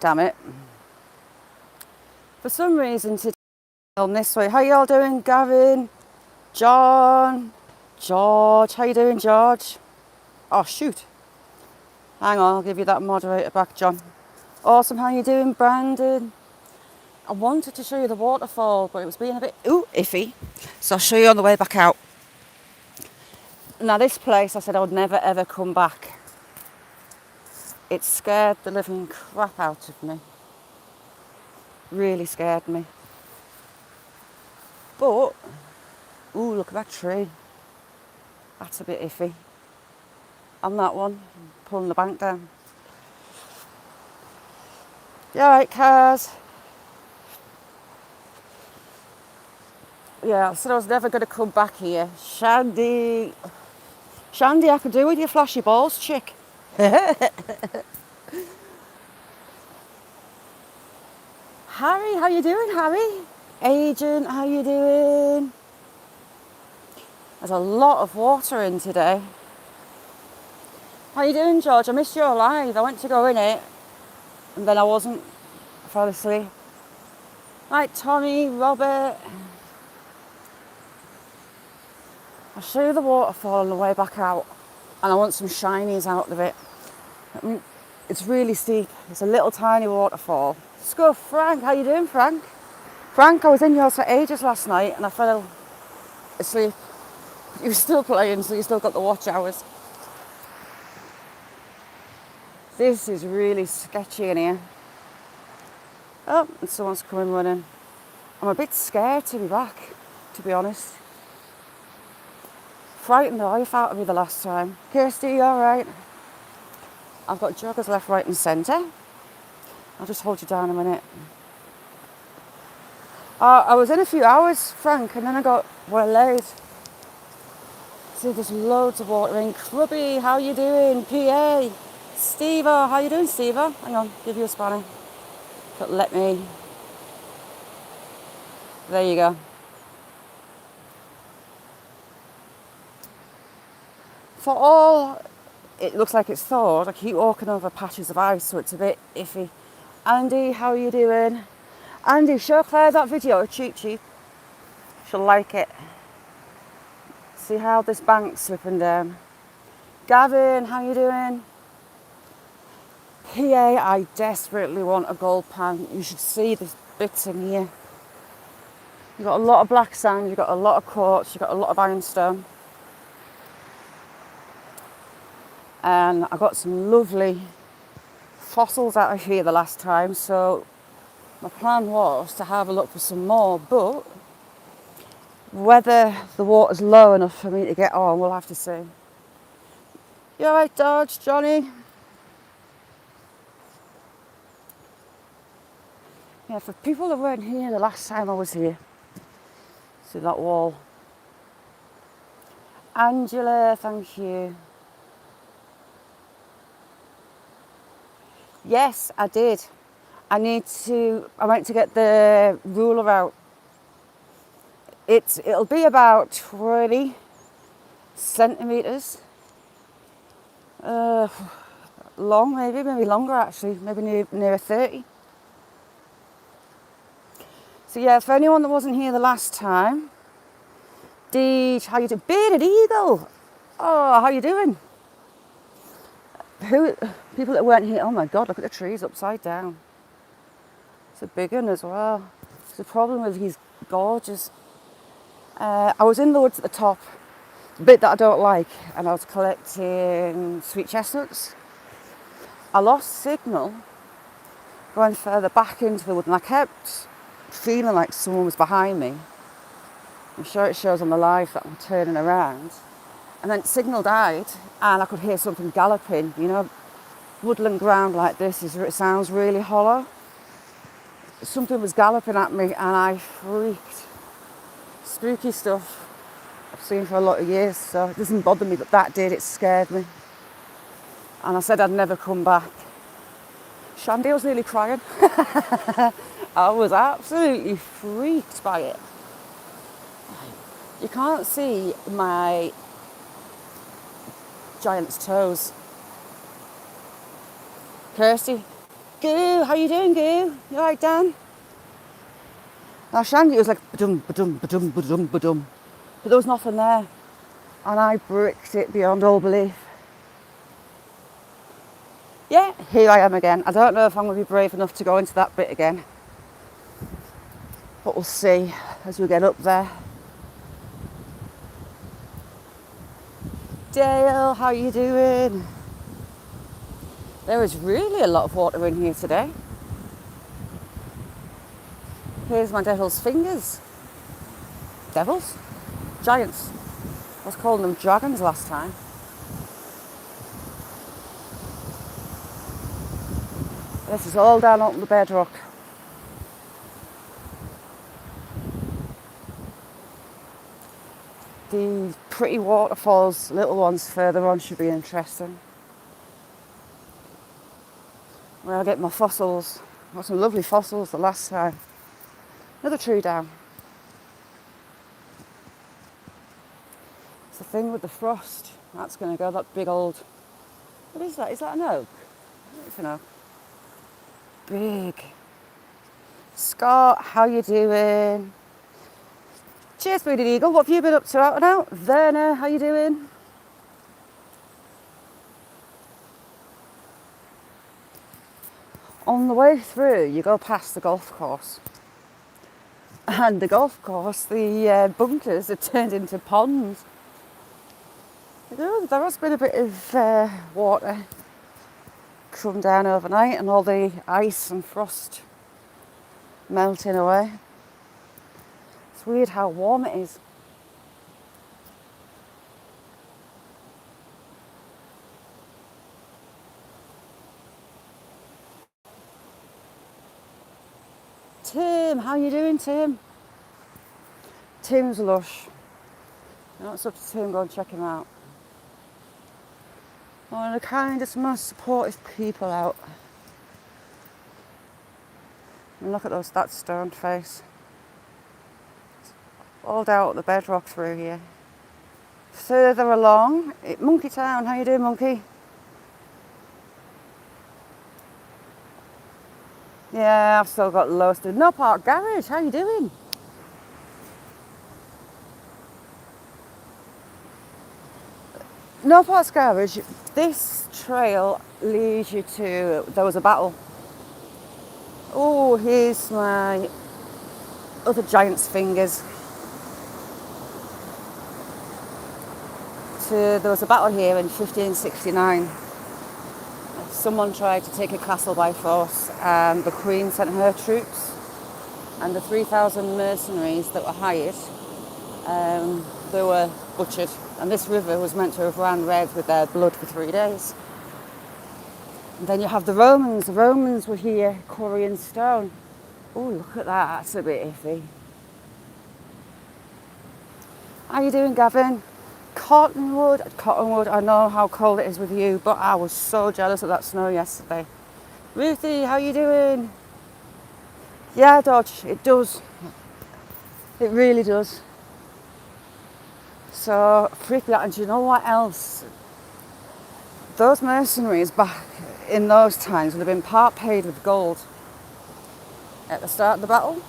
Damn it. For some reason today on this way. How y'all doing, Gavin? John? George? How you doing, George? Oh, shoot. Hang on, I'll give you that moderator back, John. Awesome, how you doing, Brandon? I wanted to show you the waterfall, but it was being a bit iffy. So I'll show you on the way back out. Now this place, I said I would never ever come back. It scared the living crap out of me. Really scared me. But, ooh, look at that tree. That's a bit iffy. On that one, pulling the bank down. You alright, cars? Yeah, I said I was never going to come back here. Shandy, I could do with your flashy balls, chick. Harry, how you doing, Harry? Agent, how you doing? There's a lot of water in today. How you doing, George? I missed your live. I went to go in it, and then I wasn't. I fell asleep. Right, Tommy, Robert. I'll show you the waterfall on the way back out, and I want some shinies out of it. I mean, it's really steep. It's a little tiny waterfall. Let's go, Frank. How you doing, Frank? Frank, I was in yours for ages last night, and I fell asleep. You were still playing, so you still got the watch hours. This is really sketchy in here. Oh, and someone's coming running. I'm a bit scared to be back, to be honest. Frightened the life out of me the last time. Kirsty, you alright? I've got joggers left, right and centre. I'll just hold you down a minute. I was in a few hours, Frank, and then I got waylaid. See, there's loads of water in. Crubby, how you doing? PA. Steve-o, how you doing, Steve-o? Hang on, give you a spanner. But let me. There you go. For all it looks like it's thawed, I keep walking over patches of ice, so it's a bit iffy. Andy, how are you doing? Andy, show Claire that video, Cheap. She'll like it. See how this bank's slipping down. Gavin, how you doing? PA, I desperately want a gold pan. You should see the bits in here. You've got a lot of black sand, you've got a lot of quartz, you've got a lot of ironstone. And I got some lovely fossils out of here the last time, so my plan was to have a look for some more, but whether the water's low enough for me to get on, we'll have to see. You alright, Dodge, Johnny? Yeah, for people that weren't here the last time I was here, see that wall. Angela, thank you. Yes, I did. I went to get the ruler out. It'll be about 20 centimetres long, maybe longer actually, maybe near 30. So yeah, for anyone that wasn't here the last time, Deej, how you doing? Bearded Eagle! Oh, how you doing? People that weren't here, oh my God, look at the trees upside down. It's a big one as well. It's the problem with he's gorgeous. I was in the woods at the top, the bit that I don't like, and I was collecting sweet chestnuts. I lost signal going further back into the wood, and I kept feeling like someone was behind me. I'm sure it shows on the live that I'm turning around. And then signal died, and I could hear something galloping. You know, woodland ground like this it sounds really hollow. Something was galloping at me, and I freaked. Spooky stuff I've seen for a lot of years, so it doesn't bother me, but that did, it scared me. And I said I'd never come back. Shandy was nearly crying. I was absolutely freaked by it. You can't see my giant's toes. Kirsty, Goo, how you doing, Goo? You alright, Dan? Now Shandy was like ba-dum, ba-dum, ba-dum, ba-dum, ba-dum. But there was nothing there. And I bricked it beyond all belief. Yeah, here I am again. I don't know if I'm going to be brave enough to go into that bit again. But we'll see as we get up there. Dale, how you doing? There is really a lot of water in here today. Here's my devil's fingers. Devils? Giants. I was calling them dragons last time. This is all down on the bedrock. The pretty waterfalls, little ones further on, should be interesting. Where I get my fossils. I got some lovely fossils the last time. Another tree down. It's the thing with the frost. That's going to go, that big old... What is that? Is that an oak? I think it's an oak. Big. Scott, how you doing? Cheers, Bearded Eagle. What have you been up to out and out? Werner, how you doing? On the way through, you go past the golf course. And the golf course, the bunkers are turned into ponds. There has been a bit of water come down overnight and all the ice and frost melting away. It's weird how warm it is. Tim, how you doing, Tim? Tim's lush. You know, it's up to Tim, go and check him out. One of the kindest, most supportive people out. And look at that stone face. All down at the bedrock through here. Further along, Monkey Town. How you doing, Monkey? Yeah, I've still got loads to do. No Park Garage. How you doing? No Park Garage. This trail leads you to... There was a battle. Oh, here's my other giant's fingers. There was a battle here in 1569. Someone tried to take a castle by force and the Queen sent her troops and the 3,000 mercenaries that were hired, they were butchered. And this river was meant to have ran red with their blood for 3 days. And then you have the Romans. The Romans were here quarrying stone. Oh, look at that. That's a bit iffy. How you doing, Gavin? Cottonwood, I know how cold it is with you, but I was so jealous of that snow yesterday. Ruthie, how you doing? Yeah, Dodge, it does. It really does. So, Pripyat, and do you know what else? Those mercenaries back in those times would have been part paid with gold at the start of the battle.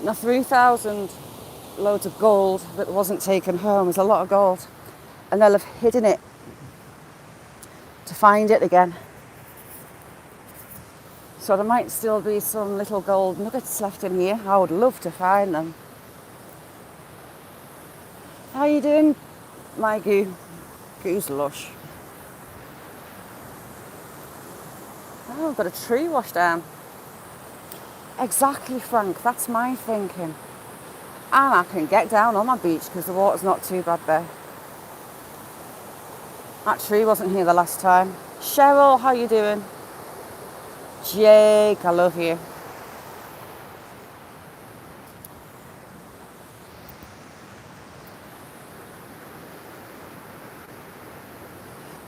Now 3,000 loads of gold that wasn't taken home is a lot of gold, and they'll have hidden it to find it again. So there might still be some little gold nuggets left in here. I would love to find them. How you doing, my goo? Goo's lush. Oh, I've got a tree washed down. Exactly, Frank, that's my thinking. And I can get down on my beach because the water's not too bad there. That tree wasn't here the last time. Cheryl, how you doing? Jake, I love you.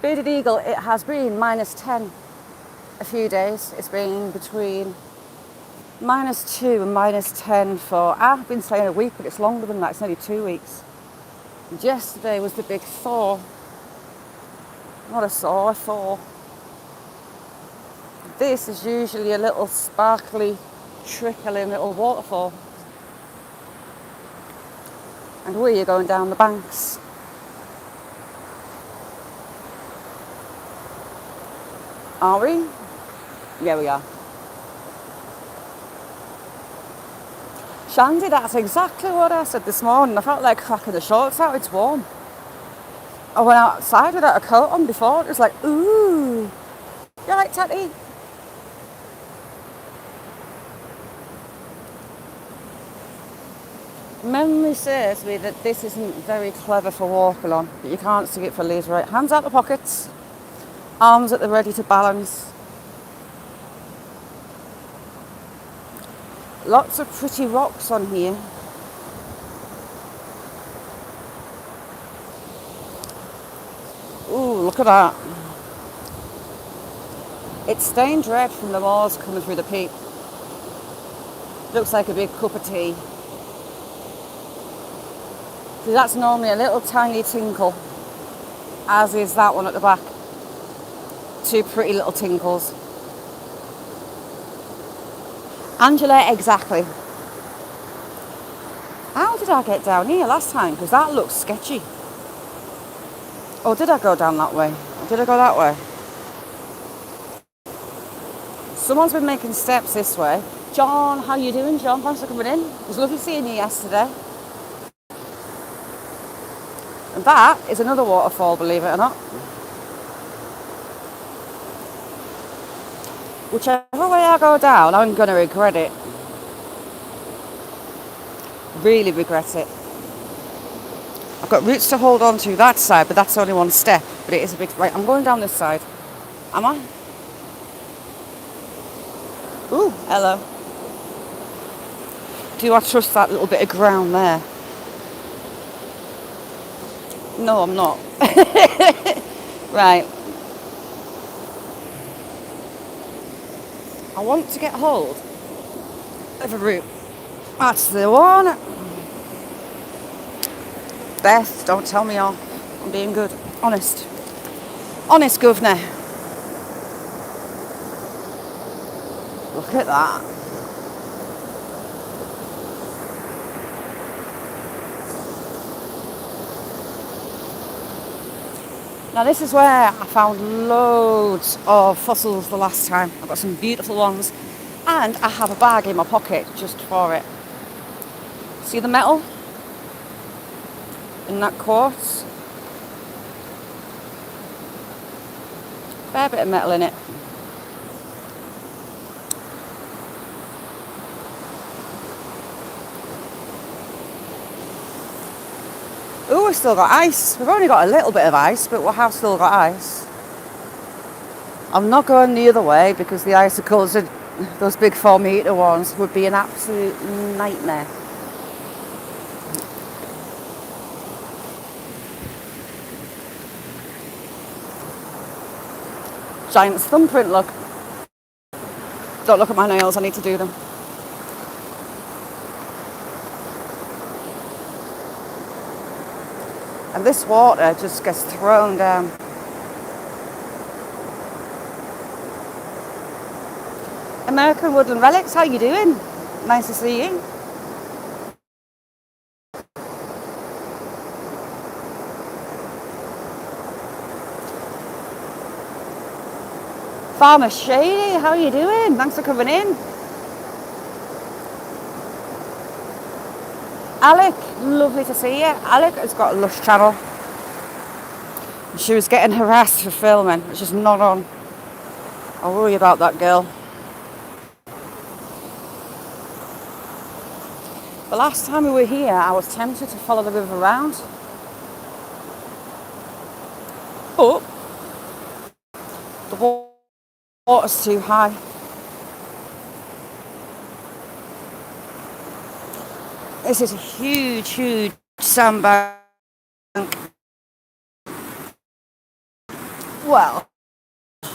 Bearded Eagle, it has been -10 a few days. It's been between -2 and -10 for, I've been saying a week, but it's longer than that. It's nearly 2 weeks. And yesterday was the big thaw. Not a thaw, a thaw. This is usually a little sparkly, trickling little waterfall. And we are going down the banks. Are we? Yeah, we are. Shandy, that's exactly what I said this morning. I felt like cracking the shorts out, it's warm. I went outside without a coat on before, it was like, ooh. You like Tatty? Memory says to me that this isn't very clever for walking on, but you can't see it for Lee's right. Hands out the pockets, arms at the ready to balance. Lots of pretty rocks on here. Ooh, look at that. It's stained red from the moors coming through the peak. Looks like a big cup of tea. So that's normally a little tiny tinkle, as is that one at the back. Two pretty little tinkles. Angela, exactly. How did I get down here last time? Because that looks sketchy. Or did I go down that way? Or did I go that way? Someone's been making steps this way. John, how you doing, John? Thanks for coming in. It was lovely seeing you yesterday. And that is another waterfall, believe it or not. Whichever way I go down, I'm going to regret it. Really regret it. I've got roots to hold on to that side, but that's only one step. But it is a big... Right, I'm going down this side. Am I? Ooh, hello. Do I trust that little bit of ground there? No, I'm not. Right. I want to get hold of a root. That's the one. Beth, don't tell me off. I'm being good. Honest. Honest, governor. Look at that. Now this is where I found loads of fossils the last time. I've got some beautiful ones. And I have a bag in my pocket just for it. See the metal in that quartz? Fair bit of metal in it. Ooh, we've still got ice. We've only got a little bit of ice, but we have still got ice. I'm not going the other way because the icicles, those big 4 metre ones, would be an absolute nightmare. Giant thumbprint, look. Don't look at my nails, I need to do them. And this water just gets thrown down. American Woodland Relics, how you doing? Nice to see you. Farmer Shady, how you doing? Thanks for coming in. Alec, lovely to see you. Alec has got a Lush channel. She was getting harassed for filming, which is not on. I'll worry about that girl. The last time we were here, I was tempted to follow the river around. But the water's too high. This is a huge, huge sandbank. Well,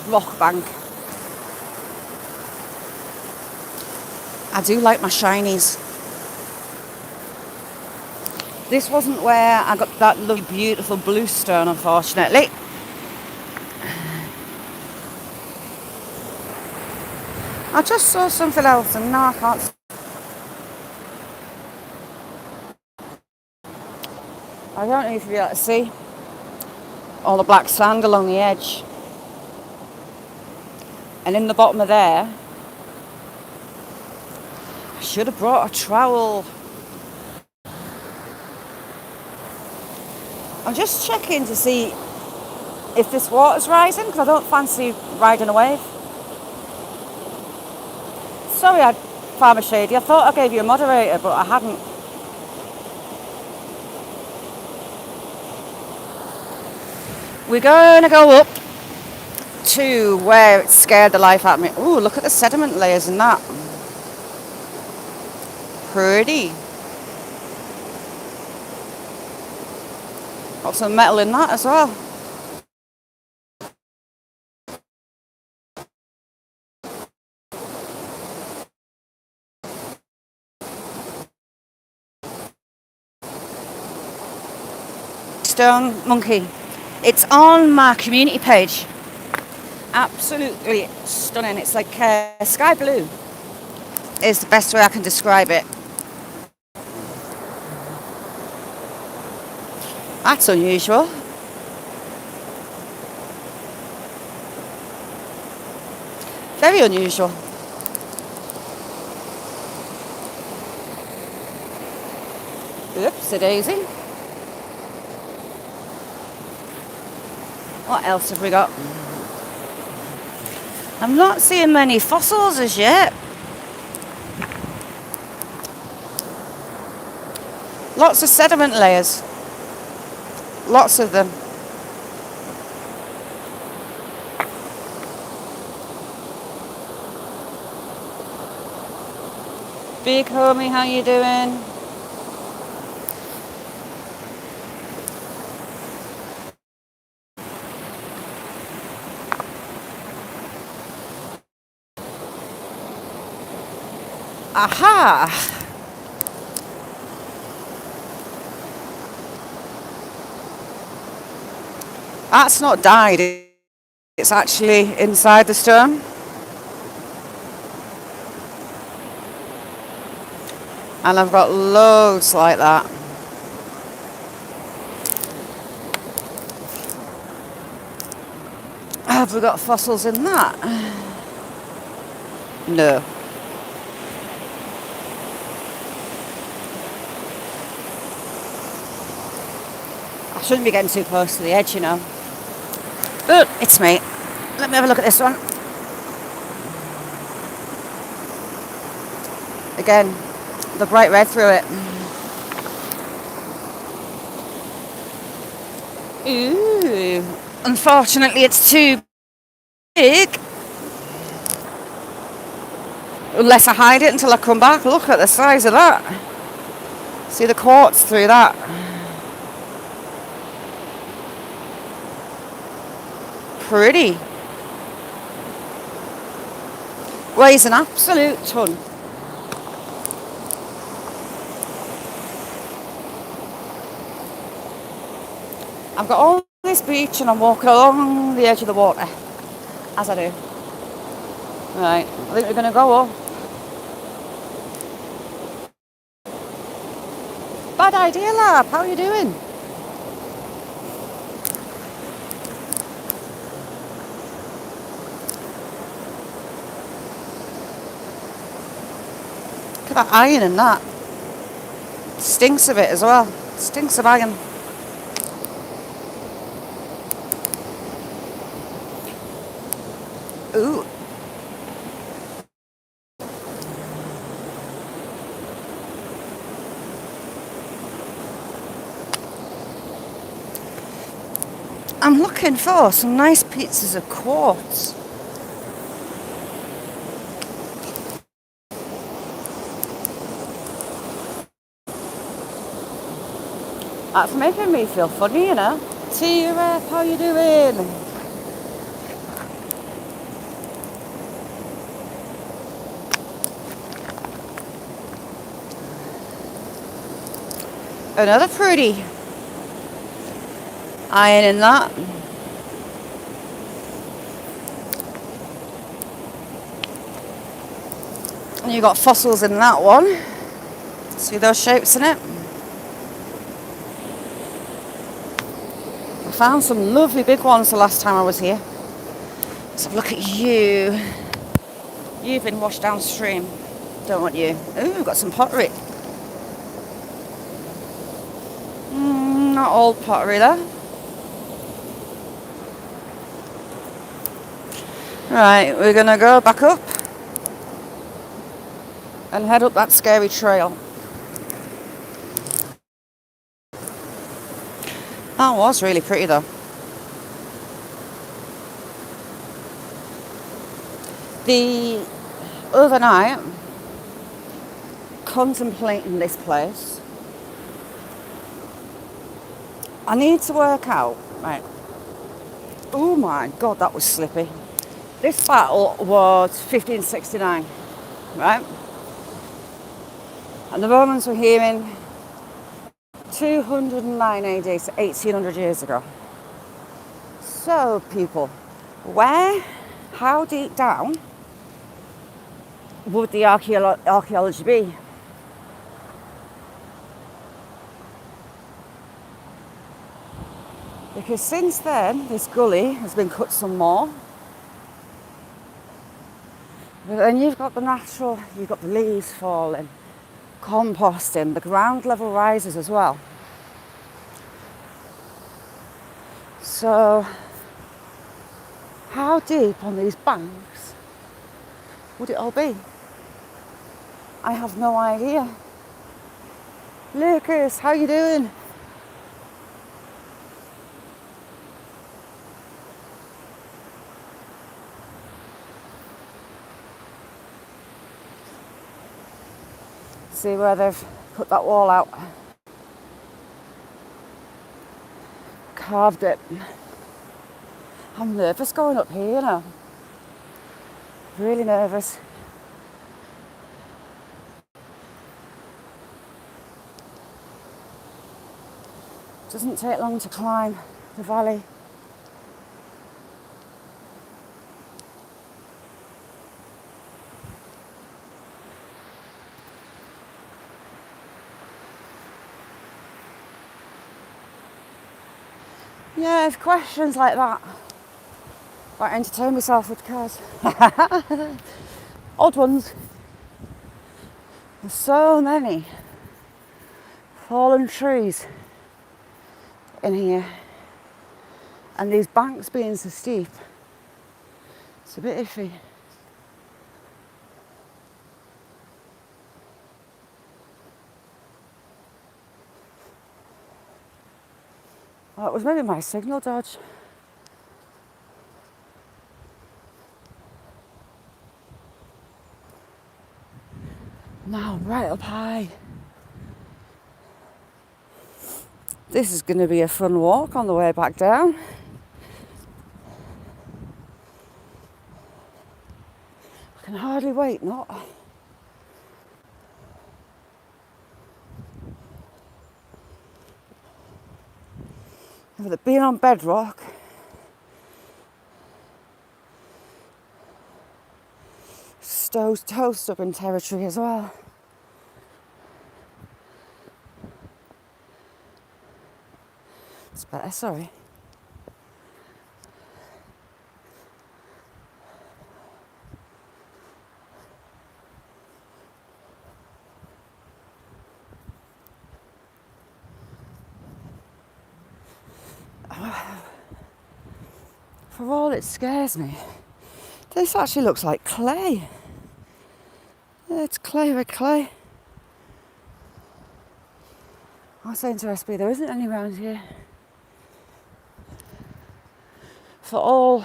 rock bank. I do like my shinies. This wasn't where I got that lovely, beautiful bluestone, unfortunately. I just saw something else and now I can't. I don't know if you'll be able to see all the black sand along the edge. And in the bottom of there, I should have brought a trowel. I'm just checking to see if this water's rising because I don't fancy riding a wave. Sorry, Farmer Shady. I thought I gave you a moderator, but I hadn't. We're going to go up to where it scared the life out of me. Ooh, look at the sediment layers in that. Pretty. Got some metal in that as well. Stone monkey. It's on my community page. Absolutely stunning. It's like sky blue is the best way I can describe it. That's unusual. Very unusual. Oops, a daisy. What else have we got? I'm not seeing many fossils as yet. Lots of sediment layers. Lots of them. Big homie, how you doing? Aha! That's not died, it's actually inside the stone. And I've got loads like that. Have we got fossils in that? No. I shouldn't be getting too close to the edge, you know. But it's me. Let me have a look at this one. Again, the bright red through it. Ooh. Unfortunately, it's too big. Unless I hide it until I come back. Look at the size of that. See the quartz through that. Pretty. Weighs an absolute ton. I've got all this beach and I'm walking along the edge of the water, as I do. Right, I think we're going to go up. Bad idea, lab. How are you doing? Look at that iron in that. Stinks of it as well. Stinks of iron. Ooh. I'm looking for some nice pieces of quartz. That's making me feel funny, you know. T-Rep, how you doing? Another pretty iron in that. And you got fossils in that one. See those shapes in it? I found some lovely big ones the last time I was here. Let's have a look at you. You've been washed downstream. Don't want you. Ooh, we've got some pottery. Not old pottery there. Right, we're gonna go back up and head up that scary trail. That was really pretty though. The other night, contemplating this place, I need to work out, right, oh my god, that was slippy. This battle was 1569, right? And the Romans were here in 209 AD, so 1800 years ago. So, people, how deep down would the archaeology be? Because since then, this gully has been cut some more. But then you've got the natural, you've got the leaves falling, composting, the ground level rises as well. So, how deep on these banks would it all be? I have no idea. Lucas, how you doing? See where they've put that wall out. Carved it. I'm nervous going up here, you know. Really nervous. Doesn't take long to climb the valley. Yeah, if questions like that, I entertain myself with cars. Odd ones. There's so many fallen trees in here, and these banks being so steep, it's a bit iffy. Oh, it was maybe my signal dodge. Now right up high. This is going to be a fun walk on the way back down. I can hardly wait not. With it being on bedrock, toe stubborn territory as well. It's better, sorry. For all it scares me, this actually looks like clay. It's clay with clay. I was saying to SB, there isn't any around here. For all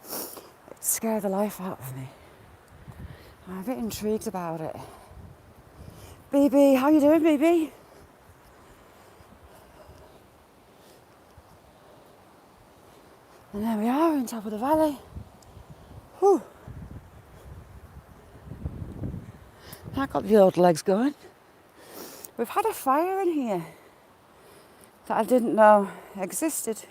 it scared the life out of me. I'm a bit intrigued about it. BB, how you doing, BB? And there we are on top of the valley. Whew. That got the old legs going. We've had a fire in here that I didn't know existed.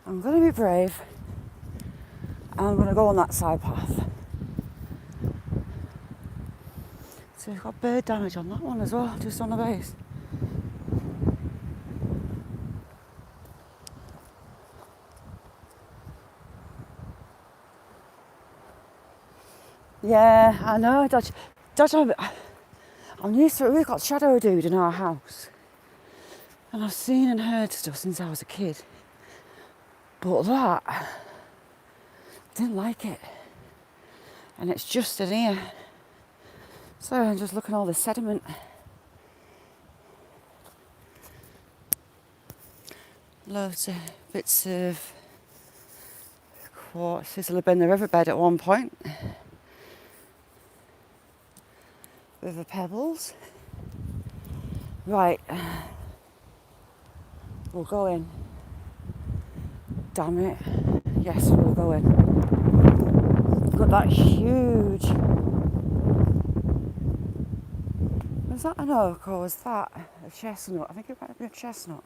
I'm going to be brave. I'm going to go on that side path. So we've got bird damage on that one as well, just on the base. Yeah, I know. I'm used to it. We've got Shadow Dude in our house. And I've seen and heard stuff since I was a kid. But that, I didn't like it. And it's just in here. So I'm just looking at all the sediment. Loads of bits of quartz. This will have been the riverbed at one point. River pebbles. Right. We'll go in. Damn it. Yes, we'll go in. Got that huge. Was that an oak or was that a chestnut? I think it might have been a chestnut.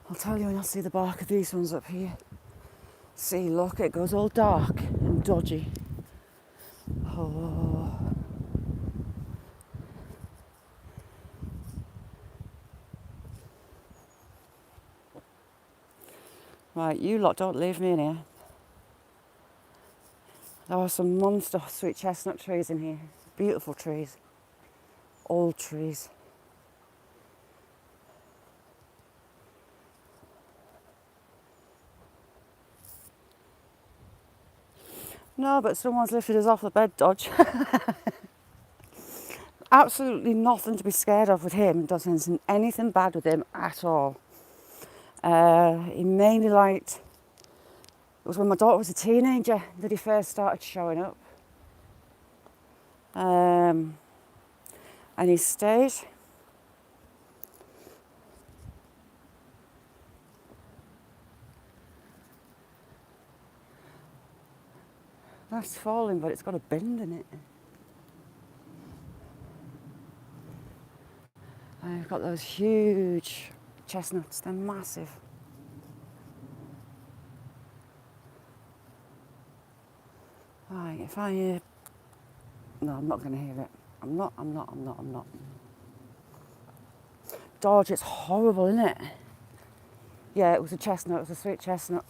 I'll tell you when I see the bark of these ones up here. See, look, it goes all dark and dodgy. Oh. Right, you lot don't leave me in here. There are some monster sweet chestnut trees in here. Beautiful trees. Old trees. No, but someone's lifted us off the bed, Dodge. Absolutely nothing to be scared of with him. Doesn't anything bad with him at all. He mainly liked... It was when my daughter was a teenager that he first started showing up. And he stayed. That's falling, but it's got a bend in it. I've got those huge chestnuts. They're massive. Right, if I hear... No, I'm not going to hear it. I'm not. Dodge, it's horrible, isn't it? Yeah, it was a chestnut. It was a sweet chestnut.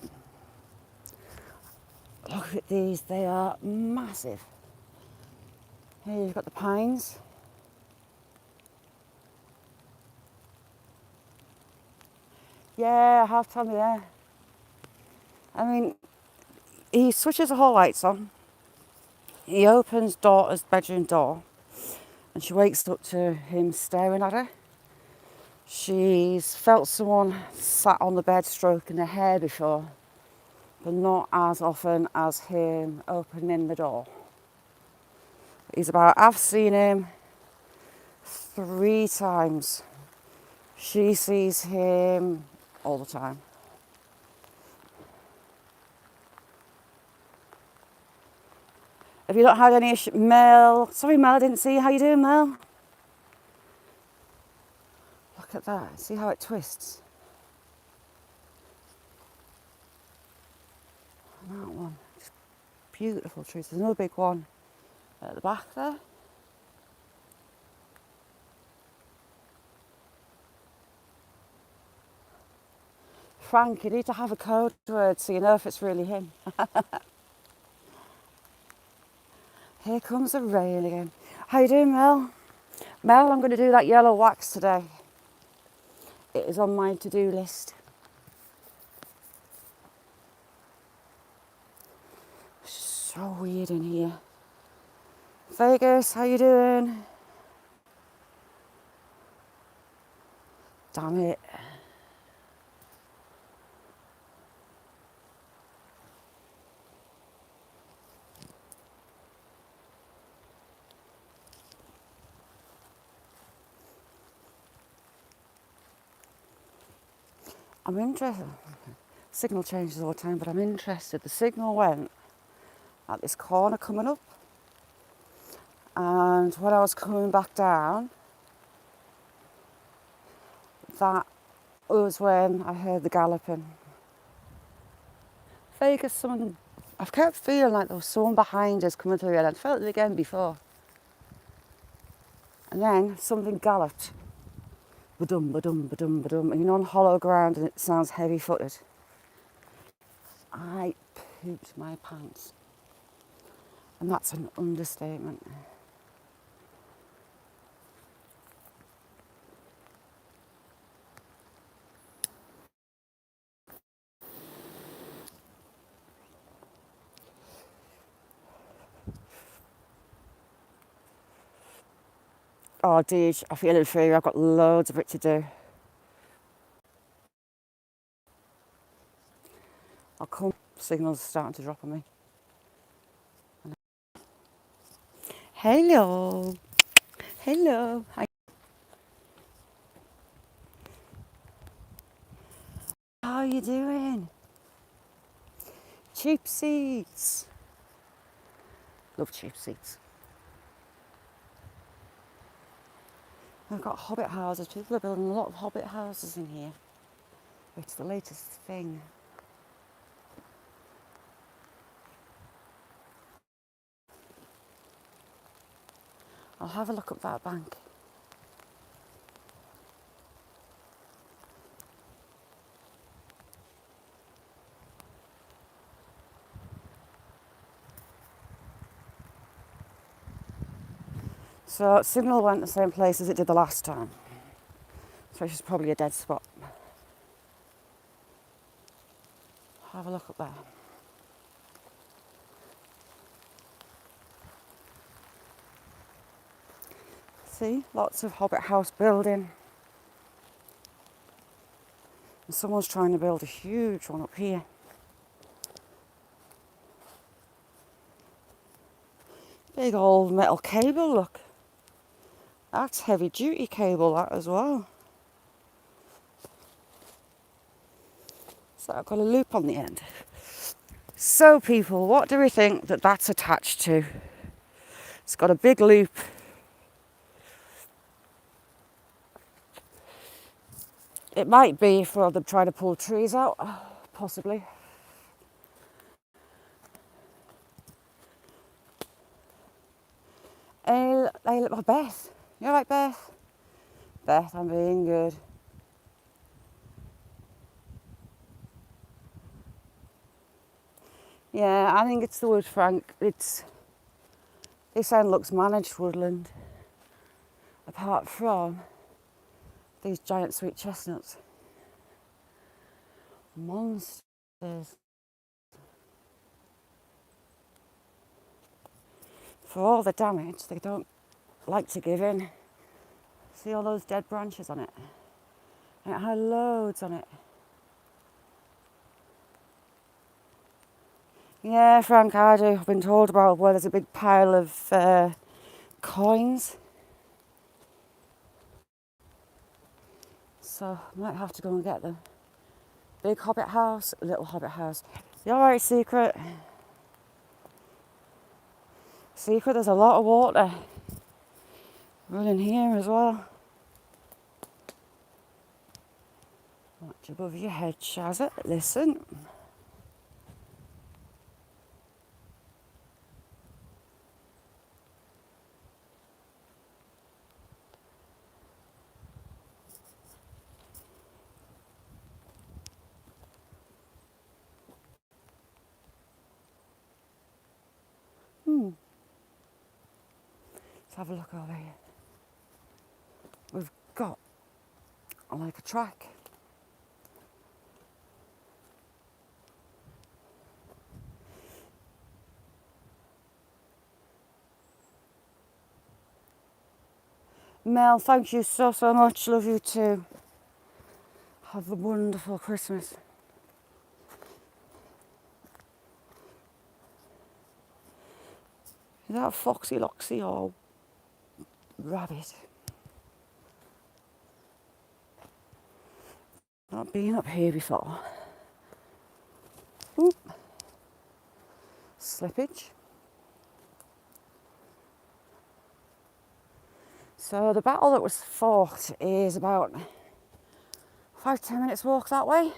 Look at these. They are massive. Here you've got the pines. Yeah, I have Tommy there. I mean, he switches the whole lights on. He opens daughter's bedroom door and she wakes up to him staring at her. She's felt someone sat on the bed stroking her hair before, but not as often as him opening the door. I've seen him 3 times. She sees him all the time. Have you not had any issue? Mel, sorry Mel, I didn't see you. How you doing, Mel? Look at that, see how it twists? And that one, just beautiful trees. There's another big one at the back there. Frank, you need to have a code word so you know if it's really him. Here comes the rain again. How you doing, Mel? Mel, I'm going to do that yellow wax today. It is on my to-do list. So weird in here. Vegas, how you doing? Damn it. I'm interested. Signal changes all the time, but I'm interested. The signal went at this corner coming up, and when I was coming back down, that was when I heard the galloping. fake as someone. I've kept feeling like there was someone behind us coming through, and I'd felt it again before. And then something galloped. Ba-dum, ba-dum, ba-dum, ba-dum. And on hollow ground, and it sounds heavy-footed. I pooped my pants. And that's an understatement. Oh, Deej, I feel it for you. I've got loads of it to do. I'll come. Signals are starting to drop on me. Hello. Hello. Hi. How are you doing? Cheap seats. Love cheap seats. I've got hobbit houses. People are building a lot of hobbit houses in here. It's the latest thing. I'll have a look up that bank. So signal went the same place as it did the last time. So it's probably a dead spot. Have a look up there. See, lots of hobbit house building. And someone's trying to build a huge one up here. Big old metal cable, look. That's heavy duty cable, that as well. So I've got a loop on the end. So people, what do we think that that's attached to? It's got a big loop. It might be for them trying to pull trees out, possibly. Hey, Beth. You alright, Beth? Beth, I'm being good. Yeah, I think it's the wood, Frank. This end looks managed woodland. Apart from these giant sweet chestnuts. Monsters. For all the damage, they don't like to give in. See all those dead branches on it? And it had loads on it. Yeah, Frank, I do. I've been told about where there's a big pile of coins. So I might have to go and get them. Big hobbit house, little hobbit house. You alright, Secret? Secret, there's a lot of water running here as well. Much above your head, Shazza. Listen. Let's have a look over here. We've got like a track. Mel, thank you so much. Love you too. Have a wonderful Christmas. Is that a Foxy Loxy or rabbit? Not been up here before. Oop. Slippage. So the battle that was fought is about 5-10 minutes walk that way.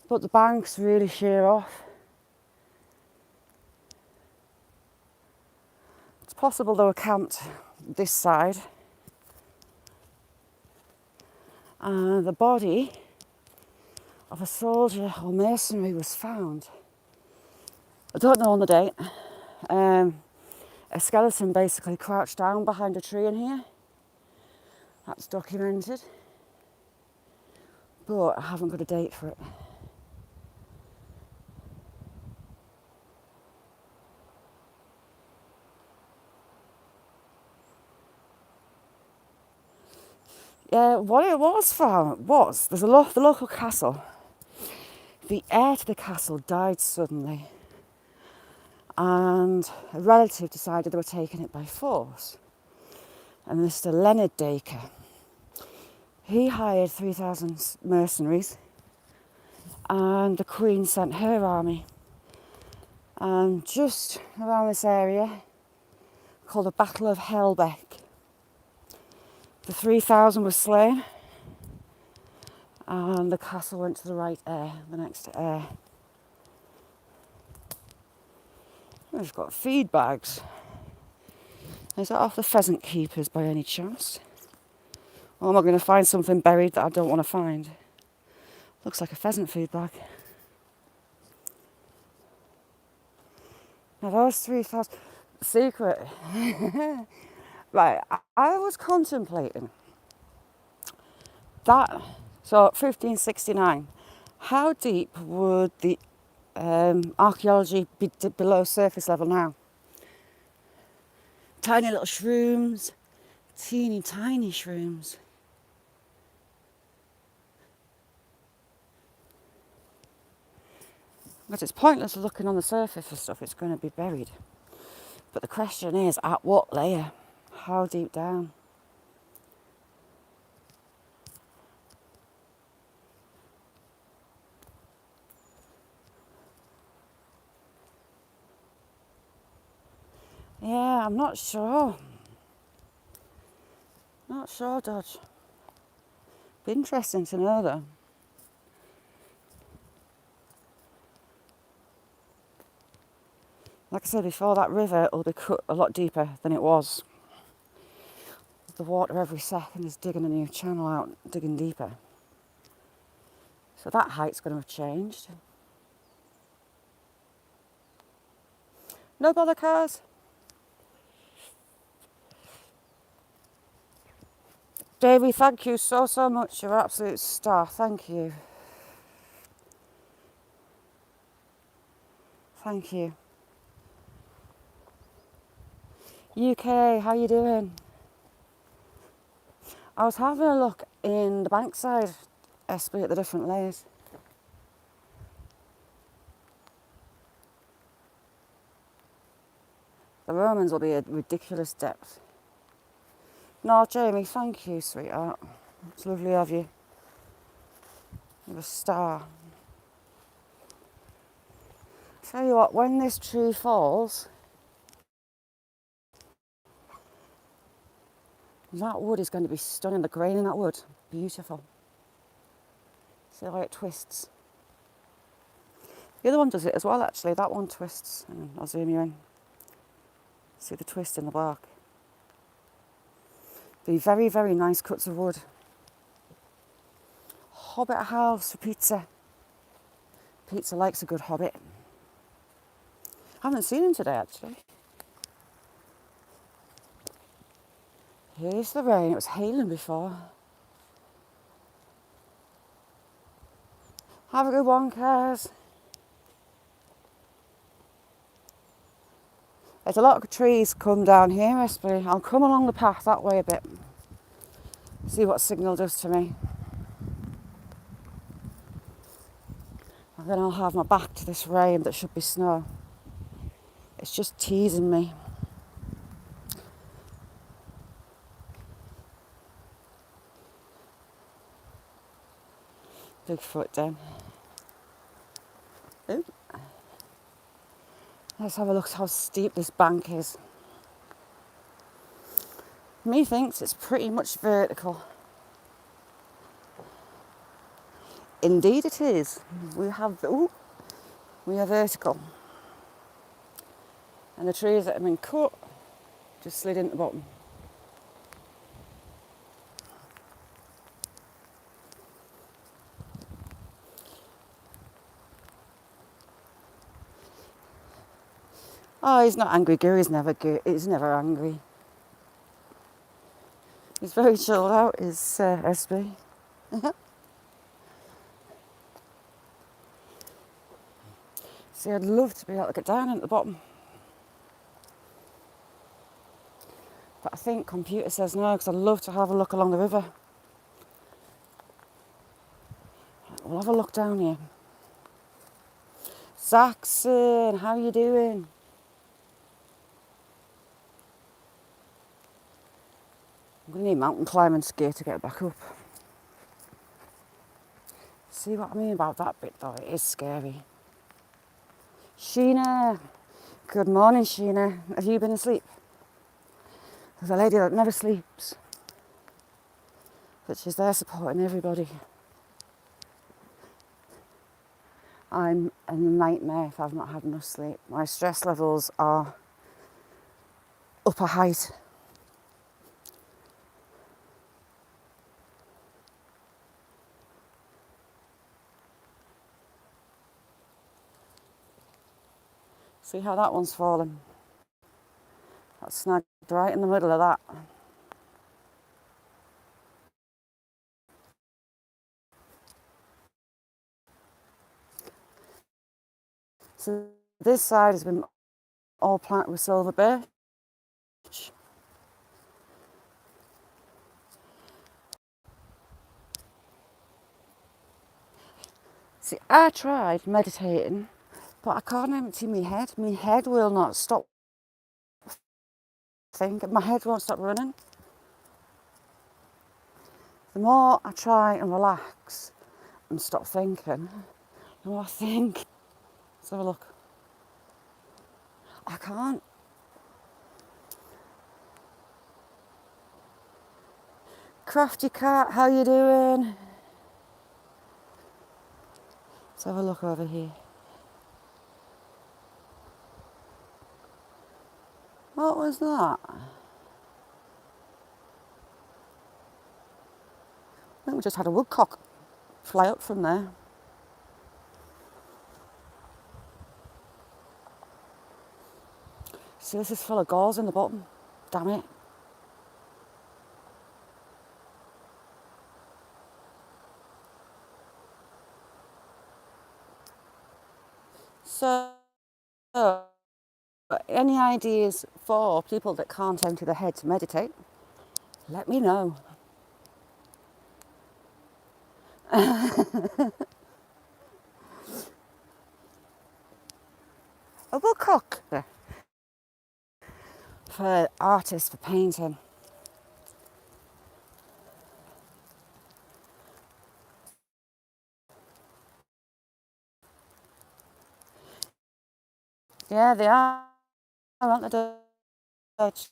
but the banks really sheer off. It's possible they were camped this side. And the body of a soldier or mercenary was found. I don't know on the date. A skeleton basically crouched down behind a tree in here. That's documented. But I haven't got a date for it. Yeah, what it was found was, there's the local castle. The heir to the castle died suddenly, and a relative decided they were taking it by force. And Mr. Leonard Dacre, he hired 3,000 mercenaries, and the Queen sent her army. And just around this area, called the Battle of Helbeck, the 3,000 were slain, and the castle went to the right heir, the next heir. We've got feed bags. Is that off the pheasant keepers by any chance? Or am I going to find something buried that I don't want to find? Looks like a pheasant feed bag. Now those 3,000... Secret. Right, I was contemplating that. So 1569, how deep would the archaeology be below surface level now? Tiny little shrooms, teeny tiny shrooms. Because it's pointless looking on the surface for stuff, it's going to be buried. But the question is, at what layer? How deep down? Yeah, I'm not sure. Not sure, Dodge. Be interesting to know though. Like I said before, that river will be cut a lot deeper than it was. The water every second is digging a new channel out, digging deeper. So that height's going to have changed. No bother cars. Davey, thank you so much. You're an absolute star. Thank you. Thank you. UK, how you doing? I was having a look in the Bankside, especially at the different layers. The Romans will be a ridiculous depth. No, Jamie, thank you, sweetheart. It's lovely of you. You're a star. Tell you what, when this tree falls, that wood is going to be stunning. The grain in that wood, beautiful. See how it twists. The other one does it as well, actually. That one twists. And I'll zoom you in. See the twist in the bark. Be very, very nice cuts of wood. Hobbit house for pizza. Pizza likes a good hobbit. I haven't seen him today, actually. Here's the rain. It was hailing before. Have a good one, Kaz. There's a lot of trees come down here, Espy. I'll come along the path that way a bit. See what signal does to me. And then I'll have my back to this rain that should be snow. It's just teasing me. Big foot down. Ooh. Let's have a look at how steep this bank is. Methinks it's pretty much vertical. Indeed it is. We have, we are vertical. And the trees that have been cut just slid into the bottom. Oh, he's not angry, Gary. He's never angry. He's very chilled out, is SB. See, I'd love to be able to get down at the bottom. But I think computer says no, because I'd love to have a look along the river. We'll have a look down here. Saxon, how you doing? I'm going to need mountain climbing gear to get back up. See what I mean about that bit though? It is scary. Sheena. Good morning, Sheena. Have you been asleep? There's a lady that never sleeps. But she's there supporting everybody. I'm a nightmare if I've not had enough sleep. My stress levels are up a height. See how that one's fallen? That's snagged right in the middle of that. So this side has been all planted with silver birch. See, I tried meditating, but I can't empty my head. My head will not stop thinking. My head won't stop running. The more I try and relax and stop thinking, the more I think. Let's have a look. I can't. Crafty cat, how you doing? Let's have a look over here. What was that? I think we just had a woodcock fly up from there. See, this is full of gauze in the bottom. Damn it. So, any ideas for people that can't empty their head to meditate? Let me know. A woodcock for artists, for painting. Yeah, they are, aren't they, Dutch?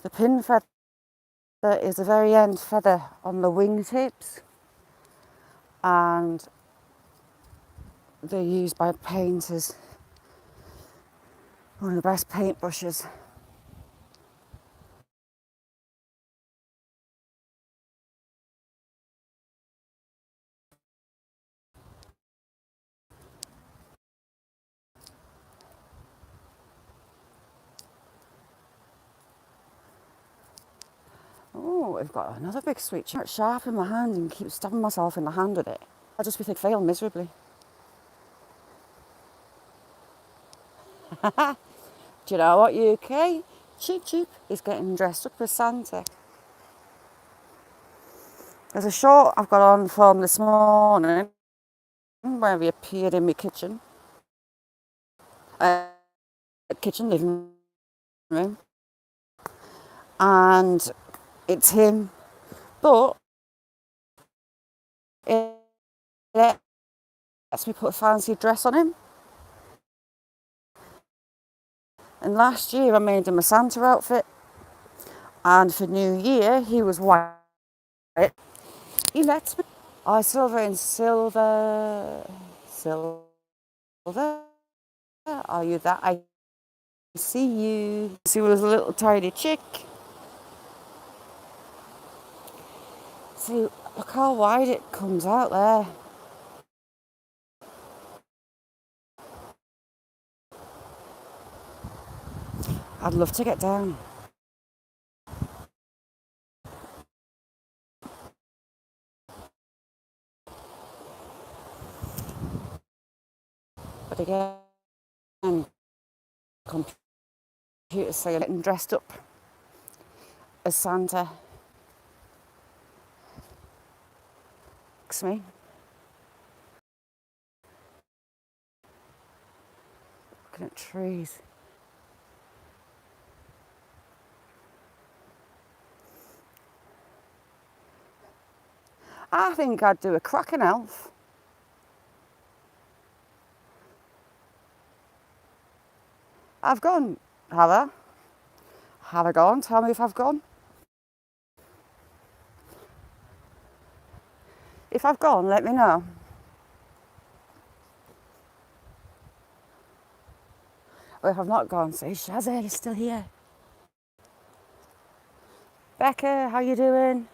The pin feather is the very end feather on the wingtips, and they're used by painters. One of the best paintbrushes. Oh, I've got another big sweet sharp in my hand and keep stabbing myself in the hand with it. I just think fail miserably. Do you know what, UK? Cheap Cheap is getting dressed up as Santa. There's a shot I've got on from this morning where we appeared in my kitchen. Kitchen, living room. And it's him, but it lets me put a fancy dress on him. And last year I made him a Santa outfit, And for New Year, he was white. He lets me. Oh, silver in silver. Silver. Are you that? I see you. He was a little tiny chick. See, look how wide it comes out there. I'd love to get down. But again, computers say I'm getting dressed up as Santa. Me. Looking at trees. I think I'd do a cracking elf. I've gone, have I? Have I gone? Tell me if I've gone. If I've gone, let me know. Or if I've not gone, say, Shazza, you're still here. Becca, how you doing?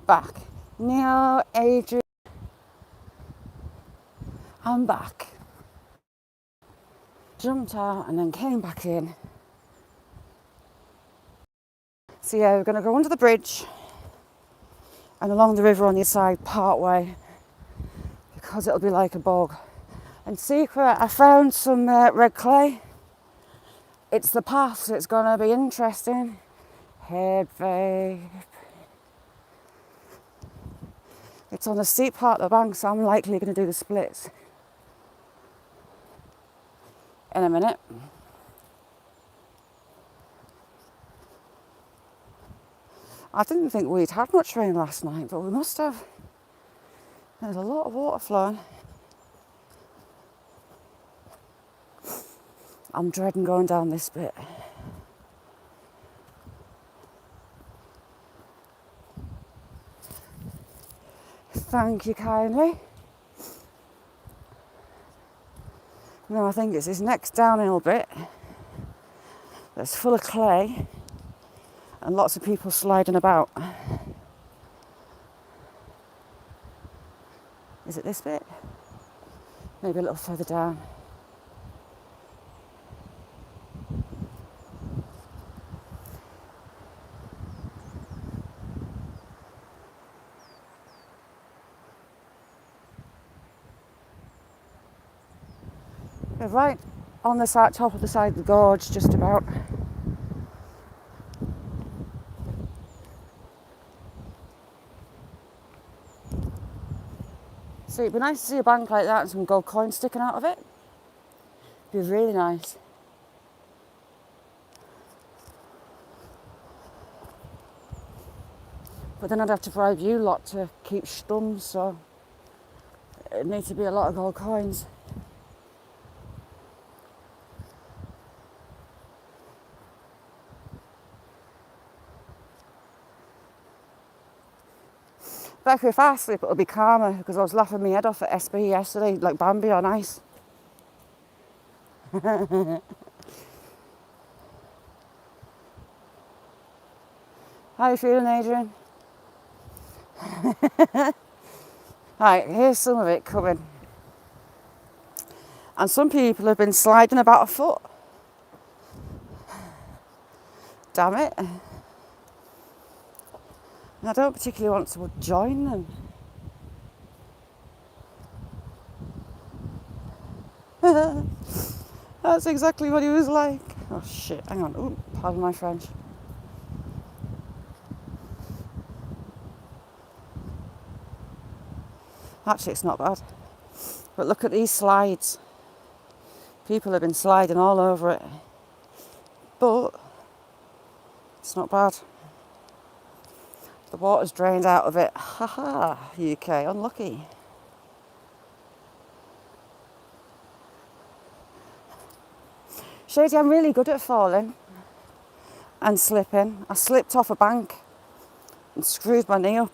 Back. Neil, Adrian, I'm back. Jumped out and then came back in. So yeah, we're going to go under the bridge and along the river on the side part way because it'll be like a bog. And secret, I found some red clay. It's the path, so it's going to be interesting. Head vape. It's on the steep part of the bank, so I'm likely going to do the splits in a minute. I didn't think we'd had much rain last night, but we must have. There's a lot of water flowing. I'm dreading going down this bit. Thank you kindly. No, I think it's this next downhill bit that's full of clay and lots of people sliding about. Is it this bit? Maybe a little further down. We're right on the side, top of the side of the gorge, just about. So it'd be nice to see a bank like that and some gold coins sticking out of it. It'd be really nice. But then I'd have to bribe you lot to keep stum, so it'd need to be a lot of gold coins. Becca, if I slip, it'll be calmer because I was laughing my head off at SB yesterday, like Bambi on ice. How are you feeling, Adrian? Right, here's some of it coming. And some people have been sliding about a foot. Damn it. And I don't particularly want to join them. That's exactly what he was like. Oh shit, hang on. Ooh, pardon my French. Actually, it's not bad. But look at these slides. People have been sliding all over it. But it's not bad. The water's drained out of it. Haha, UK, unlucky. Shady, I'm really good at falling and slipping. I slipped off a bank and screwed my knee up.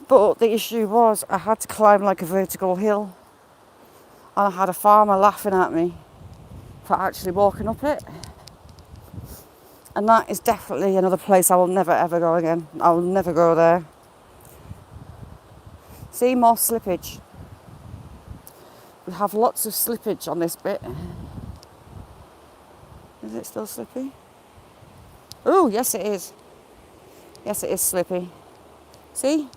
But the issue was I had to climb like a vertical hill. And I had a farmer laughing at me for actually walking up it. And that is definitely another place I will never ever go again. I will never go there. See, more slippage. We have lots of slippage on this bit. Is it still slippy? Oh, yes it is. Yes, it is slippy. See?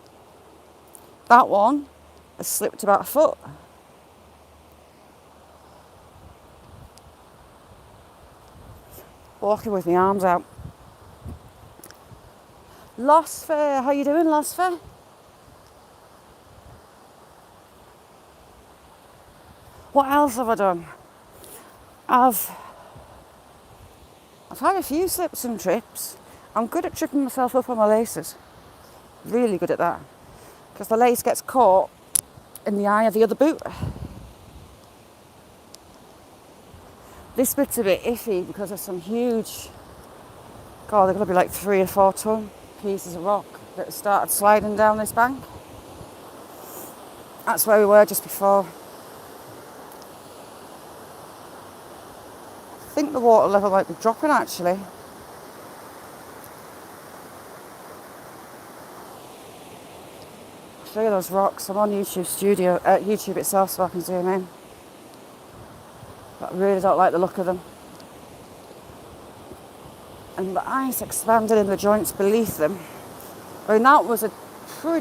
That one has slipped about a foot. Walking with my arms out. Losfer, how you doing, Losfer? What else have I done? I've had a few slips and trips. I'm good at tripping myself up on my laces. Really good at that. Because the lace gets caught in the eye of the other boot. This bit's a bit iffy because there's some huge, God, they're going to be like 3 or 4 ton pieces of rock that started sliding down this bank. That's where we were just before. I think the water level might be dropping actually. I'll show you those rocks. I'm on YouTube itself so I can zoom in. But I really don't like the look of them. And the ice expanded in the joints beneath them. I mean, that was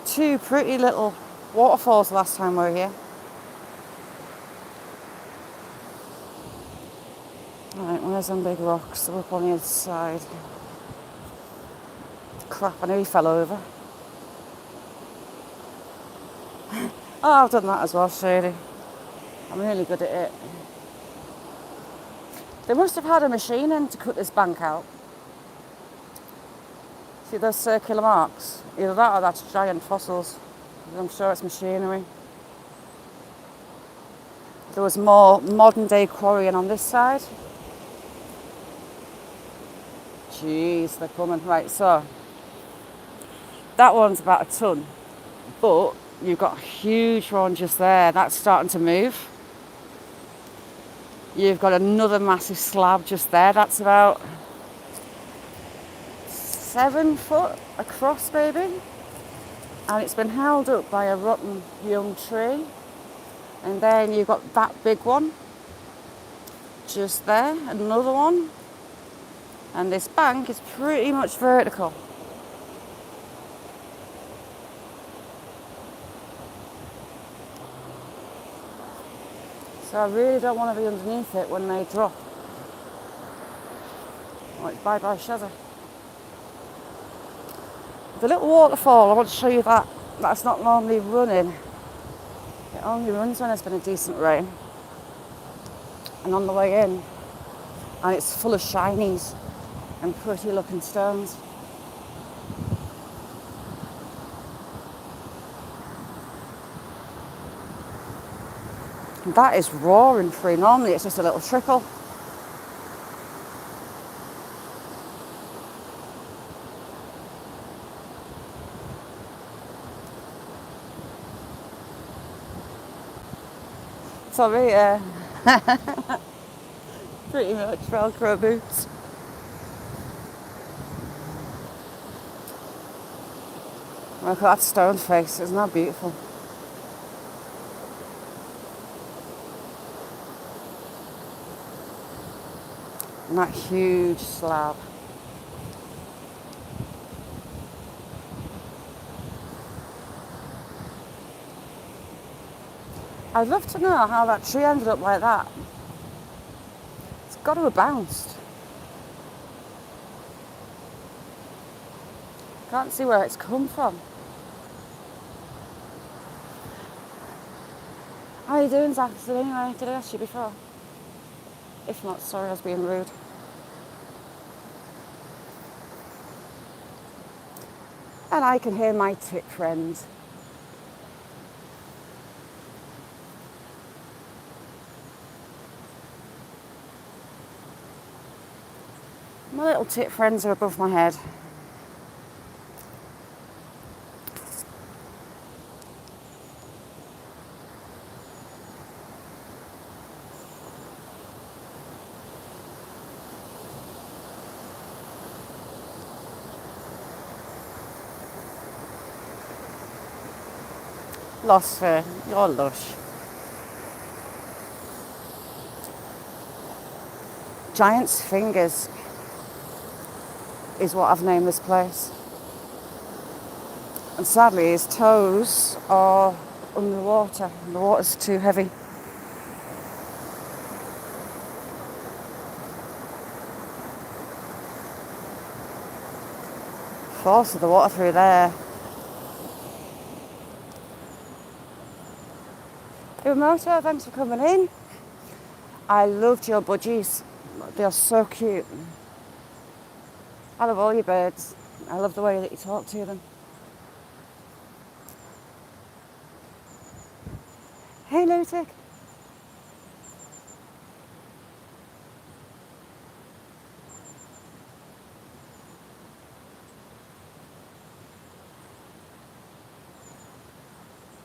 two pretty little waterfalls last time we were here. Right, where's them big rocks? They're up on the other side. Crap, I nearly fell over. Oh, I've done that as well, Shady. I'm really good at it. They must have had a machine in to cut this bank out. See those circular marks? Either that or that's giant fossils. I'm sure it's machinery. There was more modern day quarrying on this side. Jeez, they're coming. Right, so that one's about a ton, but you've got a huge one just there. That's starting to move. You've got another massive slab just there. That's about 7 foot across, maybe. And it's been held up by a rotten young tree. And then you've got that big one just there, another one. And this bank is pretty much vertical. So I really don't want to be underneath it when they drop. Like bye-bye Shazza. The little waterfall, I want to show you that. That's not normally running. It only runs when there's been a decent rain. And on the way in, and it's full of shinies and pretty looking stones. And that is roaring free. Normally it's just a little trickle. Sorry, pretty much Velcro boots. Look at that stone face, isn't that beautiful? And that huge slab. I'd love to know how that tree ended up like that. It's got to have bounced. Can't see where it's come from. How are you doing, Zach? Anyway, did I ask you before? If not, sorry, I was being rude. And I can hear my tip friends. My little tit friends are above my head. Lost for your lush. Giant's Fingers is what I've named this place. And sadly, his toes are underwater. The water's too heavy. Force of the water through there. Umoto, thanks for coming in. I loved your budgies. They're so cute. I love all your birds. I love the way that you talk to them. Hey, Lutic.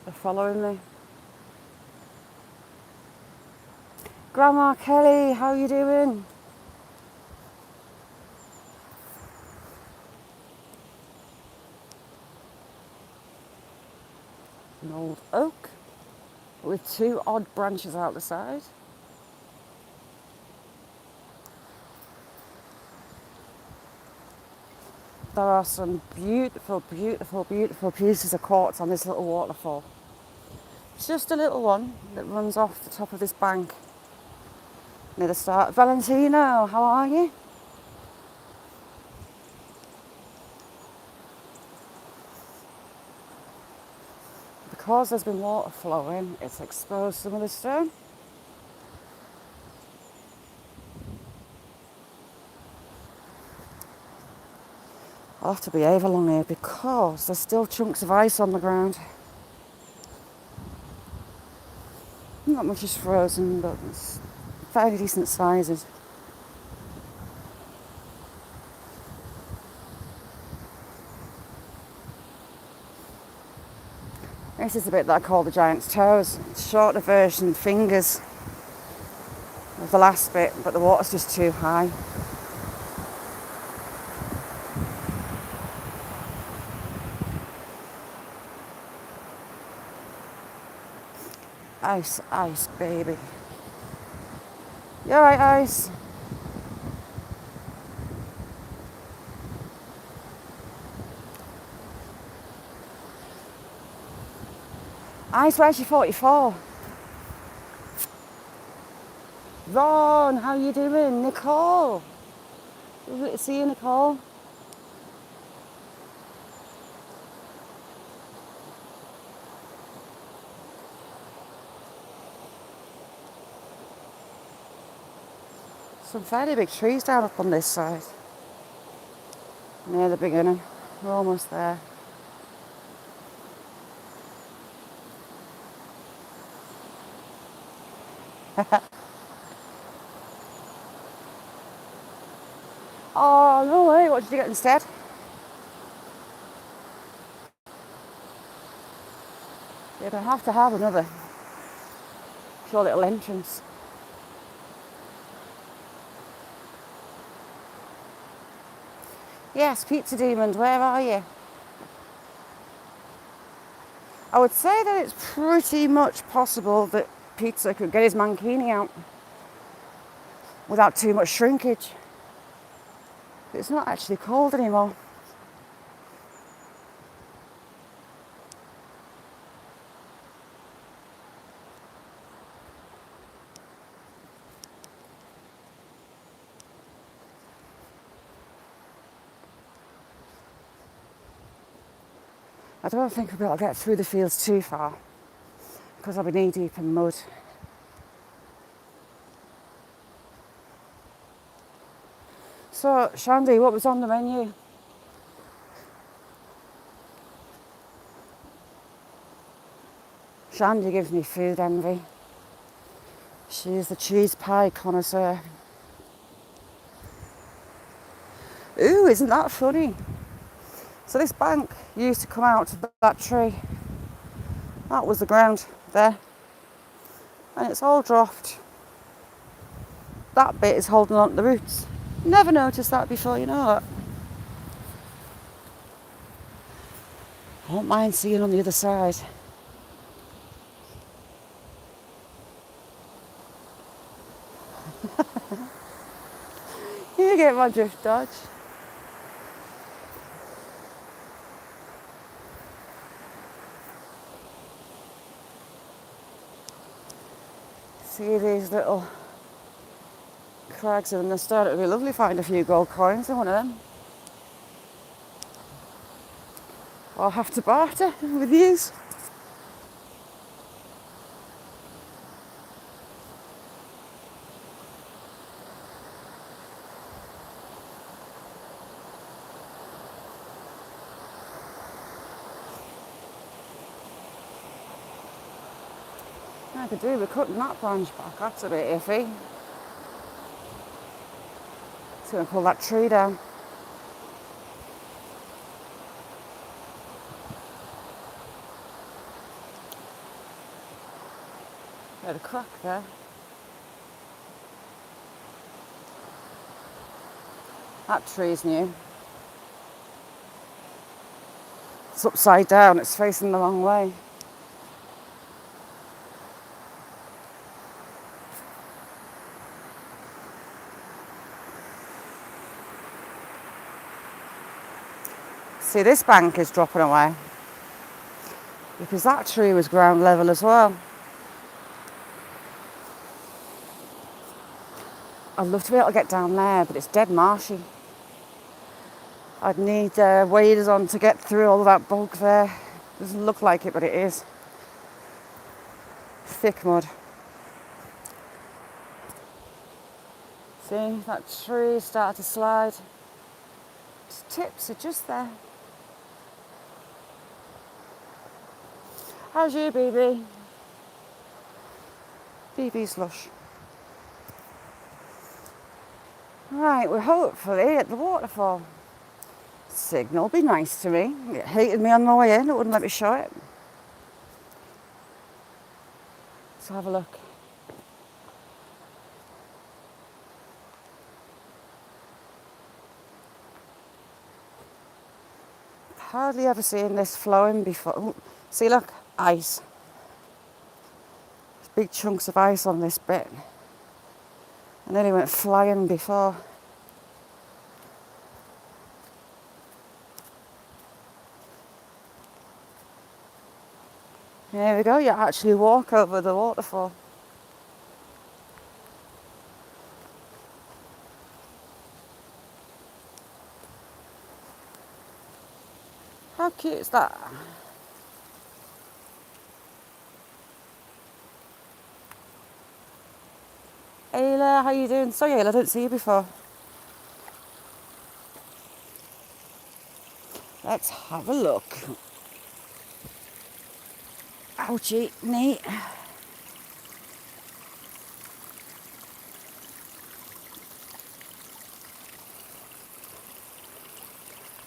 They're following me. Grandma Kelly, how you doing? An old oak with two odd branches out the side. There are some beautiful, beautiful, beautiful pieces of quartz on this little waterfall. It's just a little one that runs off the top of this bank near the start. Valentino, how are you? Because there's been water flowing, it's exposed some of the stone. I'll have to behave along here because there's still chunks of ice on the ground. Not much is frozen, but it's fairly decent sizes. This is the bit that I call the giant's toes. It's shorter version, fingers of the last bit, but the water's just too high. Ice, ice, baby. You alright, Ice? Ice, where's your 44? Ron, how you doing? Nicole? Lovely to see you, Nicole. Some fairly big trees down up on this side. Near the beginning. We're almost there. Oh, no way. What did you get instead? You're going to have another. Your little entrance. Yes, Pizza Demon, where are you? I would say that it's pretty much possible that Pizza could get his mankini out without too much shrinkage. It's not actually cold anymore. I don't think I'll be able to get through the fields too far because I'll be knee deep in mud. So, Shandy, what was on the menu? Shandy gives me food envy. She is the cheese pie connoisseur. Ooh, isn't that funny? So this bank used to come out to that tree. That was the ground there. And it's all dropped. That bit is holding on to the roots. Never noticed that before, you know that. I don't mind seeing on the other side. You get my drift, Dodge. See these little crags, and they started to be lovely. Find a few gold coins in one of them. I'll have to barter with yous. I could do with cutting that branch back. That's a bit iffy. It's going to pull that tree down. There's a crack there. That tree's new. It's upside down. It's facing the wrong way. See, this bank is dropping away because that tree was ground level as well. I'd love to be able to get down there, but it's dead marshy. I'd need waders on to get through all of that bulk there. Doesn't look like it, but it is. Thick mud. See, that tree started to slide. Its tips are just there. How's you, BB? BB's lush. Right, we're hopefully at the waterfall. Signal be nice to me. It hated me on my way in, it wouldn't let me show it. Let's have a look. Hardly ever seen this flowing before. Ooh, see, look, ice. There's big chunks of ice on this bit. And then he went flying before. There we go, you actually walk over the waterfall. How cute is that? Ayla, how you doing? Sorry, Ayla, I didn't see you before. Let's have a look. Ouchie, neat.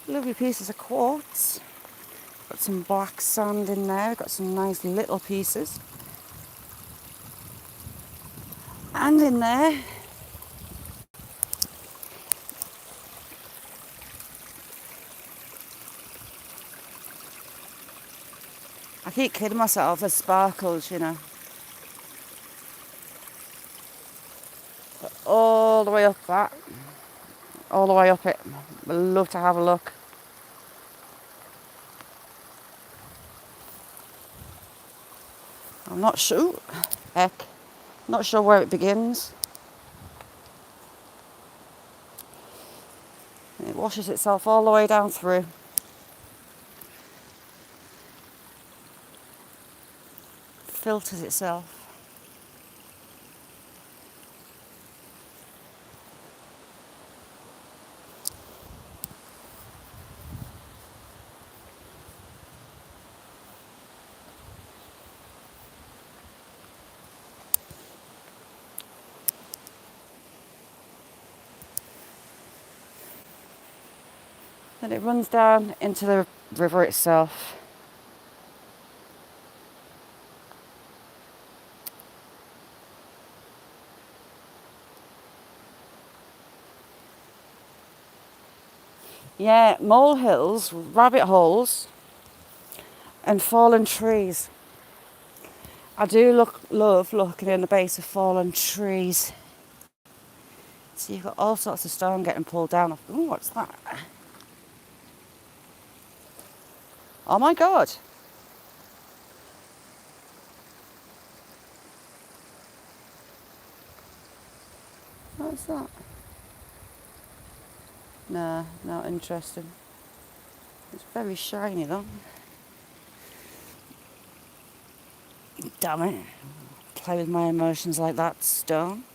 Lovely pieces of quartz. Got some black sand in there. Got some nice little pieces. And in there, I keep kidding myself, there's sparkles, you know. But all the way up that. All the way up it. I'd love to have a look. I'm not sure. Heck. Not sure where it begins. It washes itself all the way down through. Filters itself. Then it runs down into the river itself. Yeah, molehills, rabbit holes, and fallen trees. I do love looking in the base of fallen trees. So you've got all sorts of stone getting pulled down. Ooh, what's that? Oh my God. What's that? Nah, not interesting. It's very shiny though. Damn it. Play with my emotions like that, stone.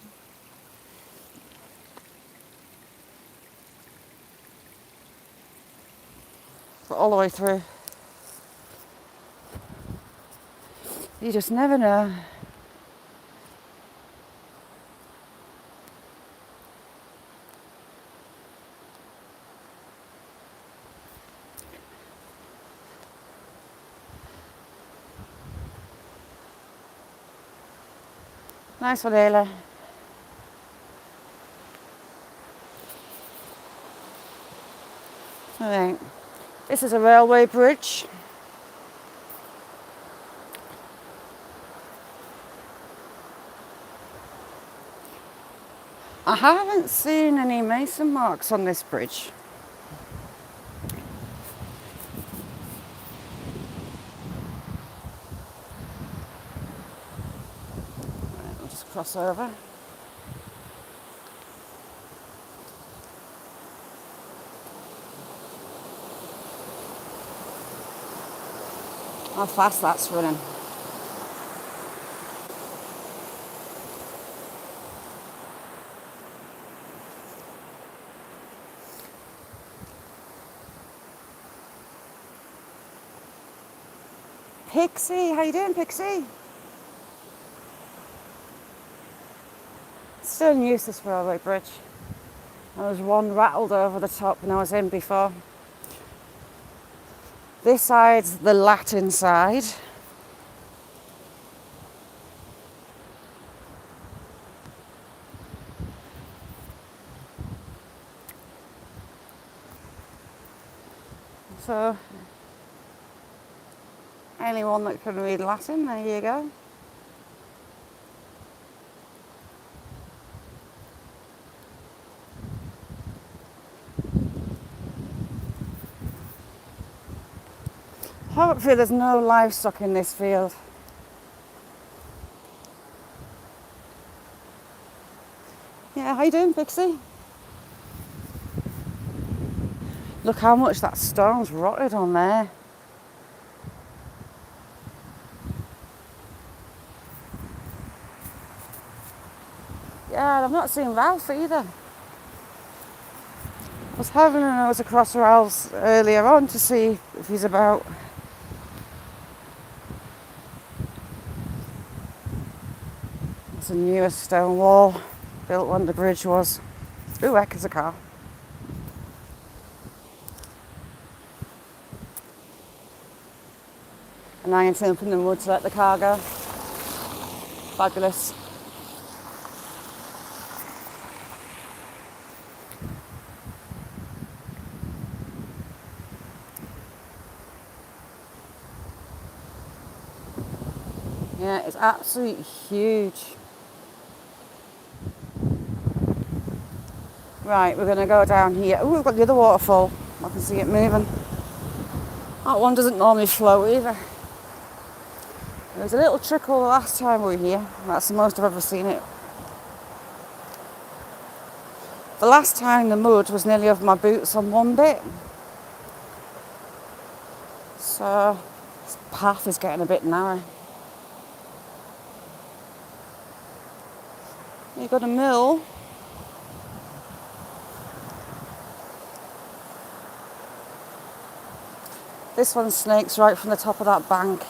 But all the way through. You just never know. Nice one, Ayla. I think. This is a railway bridge. I haven't seen any mason marks on this bridge. Right, I'll just cross over. How fast that's running. Pixie, how you doing, Pixie? Still in use, this railway bridge. There was one rattled over the top when I was in before. This side's the Latin side. So, anyone that can read Latin, there you go. Hopefully there's no livestock in this field. Yeah, how you doing, Pixie? Look how much that stone's rotted on there. Yeah, I've not seen Ralph either. I was having a nose across Ralph's earlier on to see if he's about. It's a newer stone wall built when the bridge was. Ooh, heck, there's a car. And I am thumping the wood to let the car go. Fabulous. Yeah, it's absolutely huge. Right, we're going to go down here. Oh, we've got the other waterfall. I can see it moving. That one doesn't normally flow either. There was a little trickle the last time we were here. That's the most I've ever seen it. The last time the mud was nearly over my boots on one bit. So this path is getting a bit narrow. You've got a mill. This one snakes right from the top of that bank.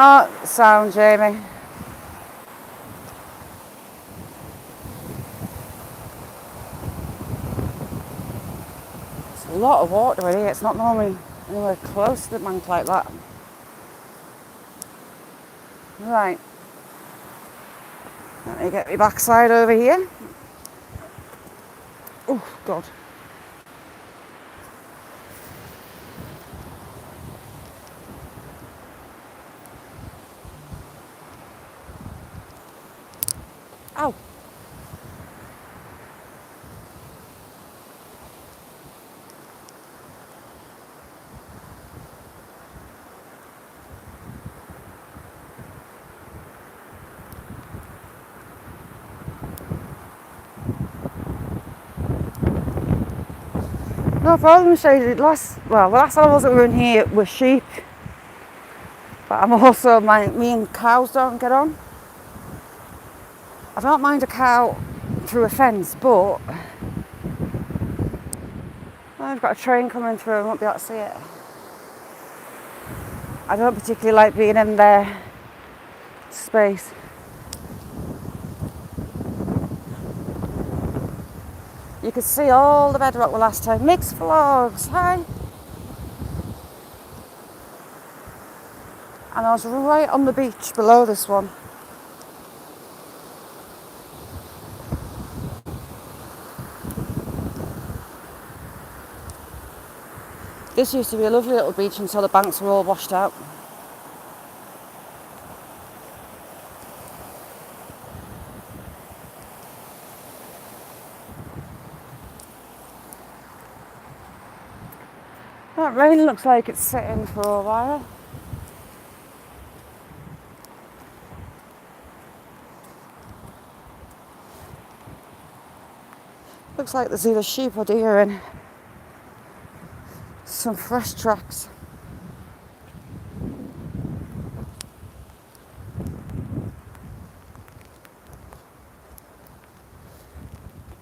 Oh, sound, Jamie. It's a lot of water in here. It's not normally anywhere close to the bank like that. Right. Let me get my backside over here. Oh, God. Ow. No problem, Shady. The last time I wasn't in here with sheep, but I'm also, me and cows don't get on. I don't mind a cow through a fence, but I've got a train coming through, I won't be able to see it. I don't particularly like being in their space. You could see all the bedrock the last time. Mixed vlogs, hi. And I was right on the beach below this one. This used to be a lovely little beach until the banks were all washed out. That rain looks like it's sitting for a while. Looks like there's either sheep or deer in some fresh tracks.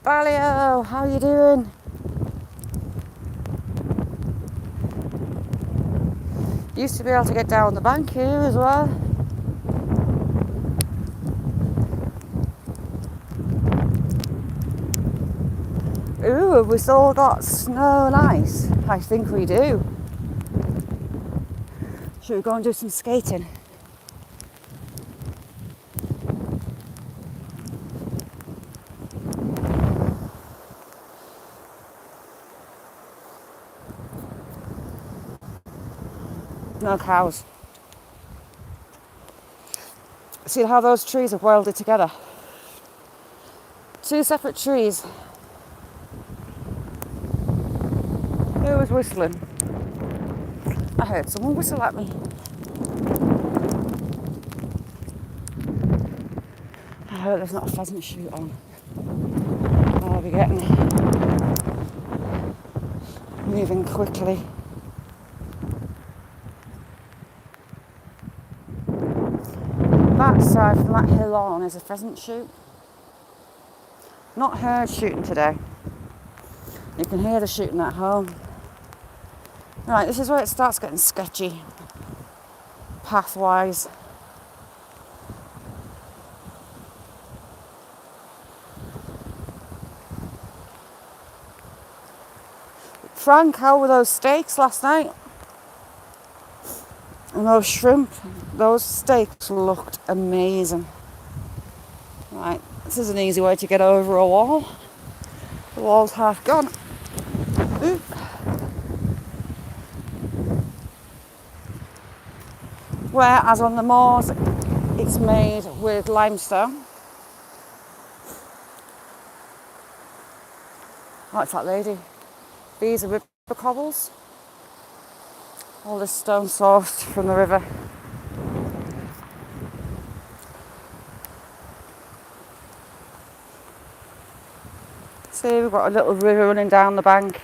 Balio, how you doing? Used to be able to get down the bank here as well. Ooh, have we still got snow and ice? I think we do. Should we go and do some skating? No cows. See how those trees are welded together? Two separate trees. Who was whistling? I heard someone whistle at me. I hope there's not a pheasant shoot on. I'll be getting moving quickly. That side from that hill on is a pheasant shoot. Not heard shooting today. You can hear the shooting at home. Right, this is where it starts getting sketchy, pathwise. Frank, how were those steaks last night? And those shrimp, those steaks looked amazing. Right, this is an easy way to get over a wall. The wall's half gone. Ooh. Whereas on the moors, it's made with limestone. Oh, it's that lady. These are river cobbles. All this stone sourced from the river. See, we've got a little river running down the bank.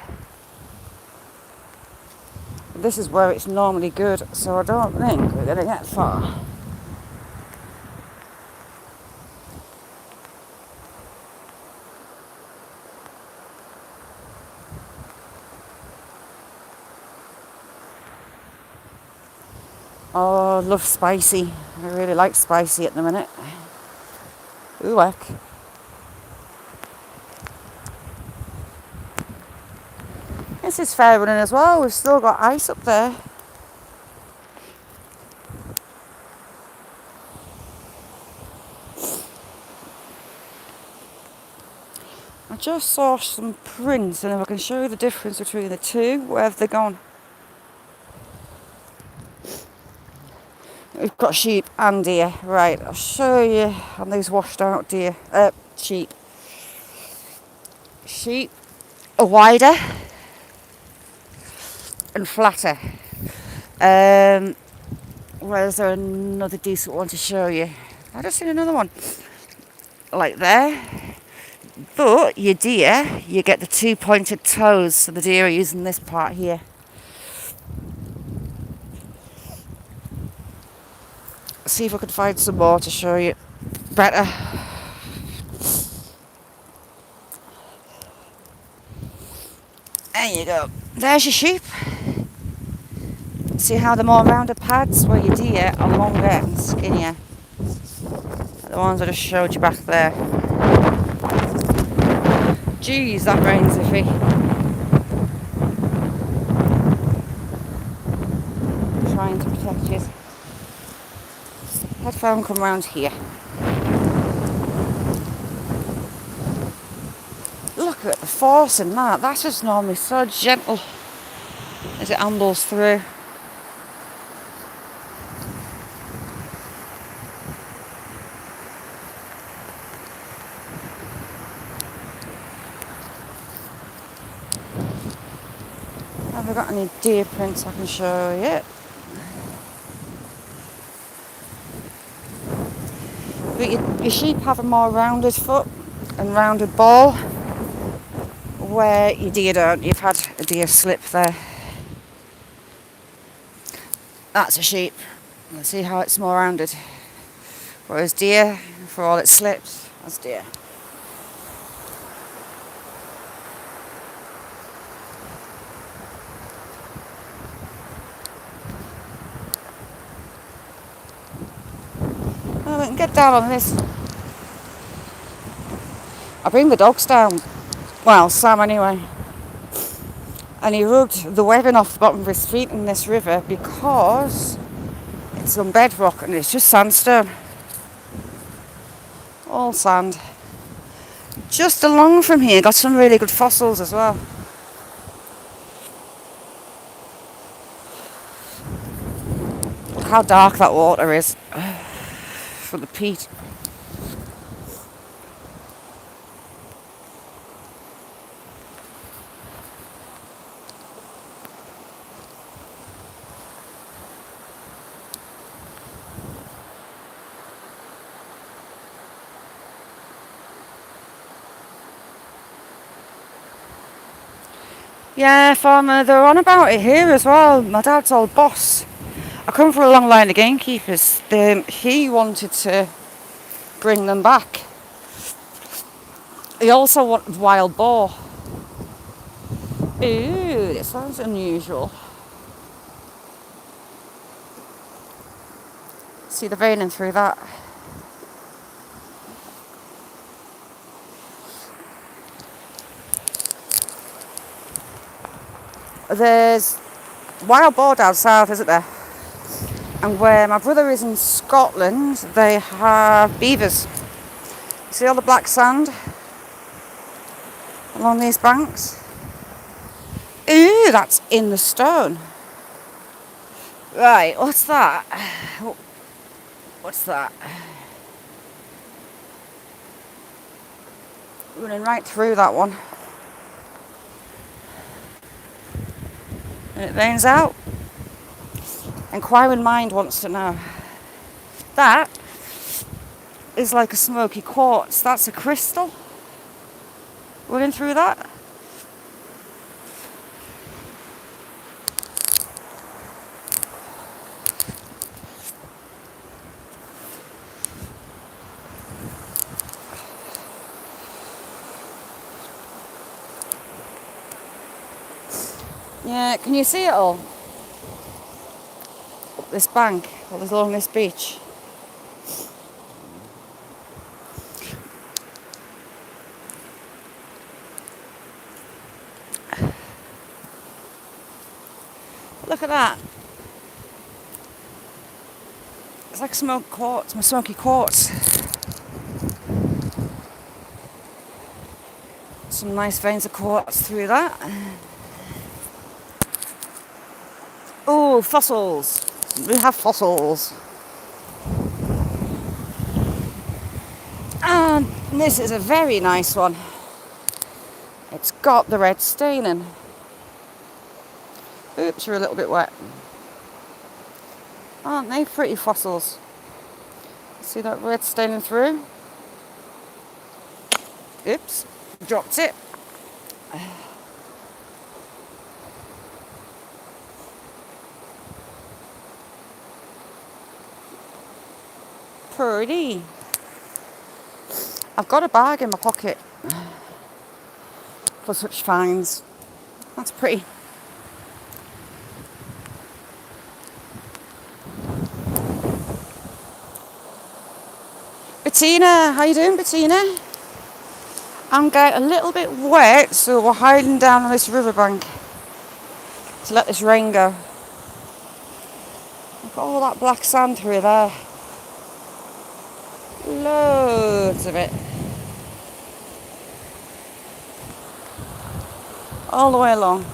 This is where it's normally good, so I don't think we're going to get far. Oh, I love spicy. I really like spicy at the minute. Ooh, heck. This is fair running as well. We've still got ice up there. I just saw some prints, and if I can show you the difference between the two, where have they gone? We've got sheep and deer. Right, I'll show you on these washed out deer. Sheep. Sheep are wider and flatter. Where's there another decent one to show you? I just seen another one. Like there. But your deer, you get the two pointed toes, so the deer are using this part here. See if I can find some more to show you better. There you go. There's your sheep. See how the more rounded pads where your deer are longer and skinnier. The ones I just showed you back there. Jeez, that rain's iffy. Trying to protect you. Headphone come round here. Look at the force in that. That's just normally so gentle as it ambles through. Have I got any deer prints I can show you? But your sheep have a more rounded foot and rounded ball, where your deer don't. You've had a deer slip there. That's a sheep. Let's see how it's more rounded. Whereas deer, for all it slips, that's deer. Well, we can get down on this. I bring the dogs down. Well, Sam anyway. And he rubbed the webbing off the bottom of his feet in this river because it's on bedrock and it's just sandstone. All sand. Just along from here, got some really good fossils as well. Look how dark that water is for the peat. Yeah, farmer, they're on about it here as well. My dad's old boss. I come from a long line of gamekeepers. He wanted to bring them back. He also wanted wild boar. Ooh, that sounds unusual. See the veining through that. There's wild boar down south, isn't there? And where my brother is in Scotland, they have beavers. You see all the black sand along these banks? Ooh, that's in the stone. Right, what's that? What's that? Running right through that one. And it veins out. Inquiring mind wants to know. That is like a smoky quartz. That's a crystal. Running through that. Yeah, can you see it all? this bank, or along this beach. Look at that. It's like smoky quartz. Some nice veins of quartz through that. Oh, fossils. We have fossils. And this is a very nice one. It's got the red staining. Oops, you're a little bit wet. Aren't they pretty fossils? See that red staining through? Oops, dropped it. Pretty. I've got a bag in my pocket for such finds. That's pretty. Bettina, how you doing, Bettina? I'm getting a little bit wet, so we're hiding down on this riverbank to let this rain go. I've got all that black sand through there. Loads of it. All the way along.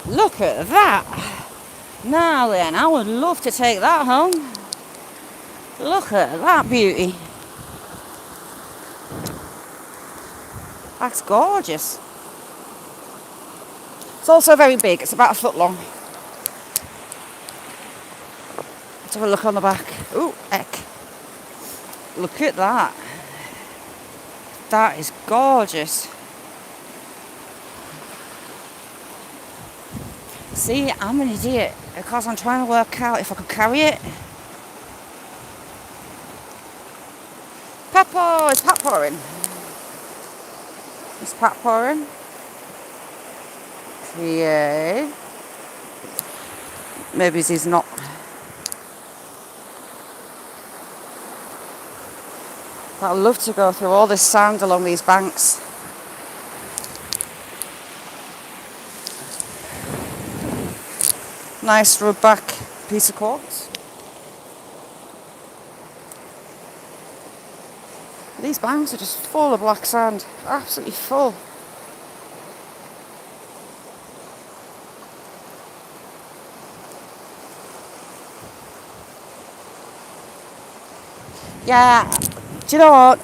Look at that. Now then, I would love to take that home. Look at that beauty. That's gorgeous. It's also very big. It's about a foot long. Let's have a look on the back. Ooh, heck. Look at that. That is gorgeous. See, I'm an idiot because I'm trying to work out if I could carry it. Papa, is Pat pouring? Is Pat pouring? Yeah. Maybe he's not. But I'd love to go through all this sand along these banks. Nice rub back piece of quartz. These banks are just full of black sand, absolutely full. Yeah, do you know what?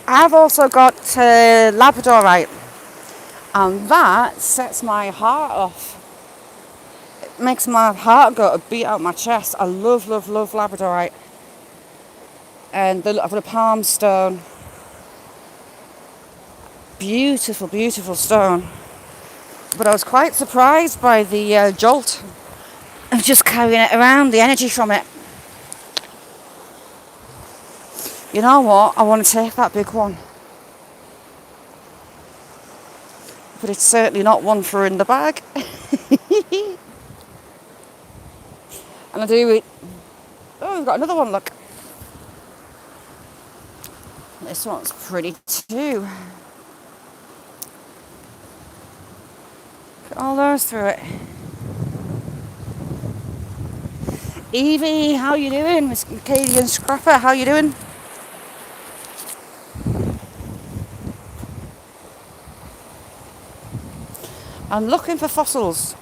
I've also got Labradorite, and that sets my heart off. It makes my heart go a beat out my chest. I love, love, love Labradorite. And the palm stone. Beautiful, beautiful stone. But I was quite surprised by the jolt of just carrying it around, the energy from it. You know what? I want to take that big one. But it's certainly not one for in the bag. And I do it. Oh, we've got another one, look. This one's pretty too. Put all those through it. Evie, how you doing? Miss Acadian Scrapper, how you doing? I'm looking for fossils.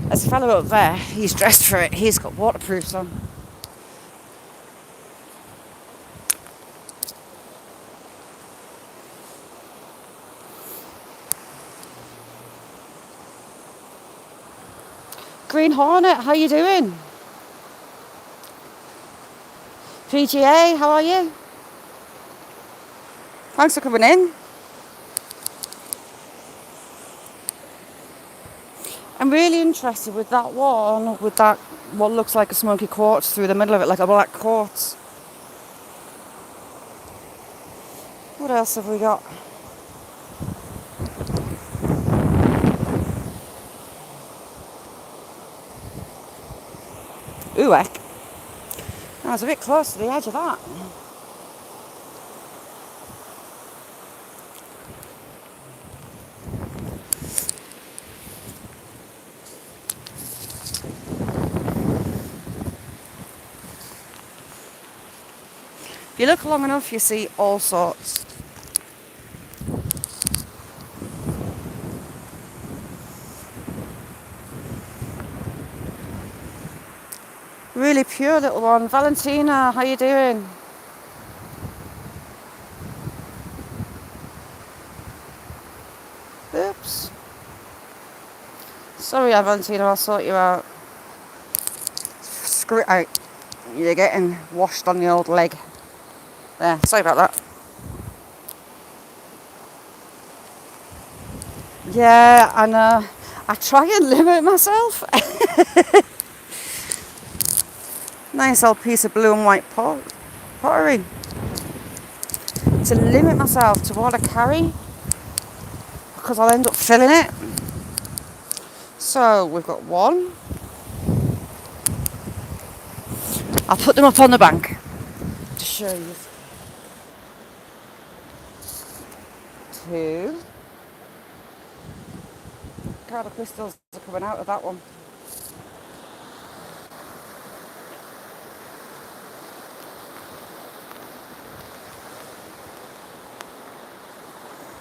There's a fellow up there, he's dressed for it, he's got waterproofs on. Green Hornet, how you doing? PGA, how are you? Thanks for coming in. I'm really interested with that one, with that what looks like a smoky quartz through the middle of it, like a black quartz. What else have we got? Ooh, heck. I was a bit close to the edge of that. If you look long enough, you see all sorts. Really pure little one. Valentina, how you doing? Oops. Sorry, Valentina, I'll sort you out. Screw it out. You're getting washed on the old leg. There, sorry about that. Yeah, and I try and limit myself. Nice old piece of blue and white pottery. To limit myself to what I carry, because I'll end up filling it. So we've got one. I'll put them up on the bank to show you. Two. God, the crystals are coming out of that one.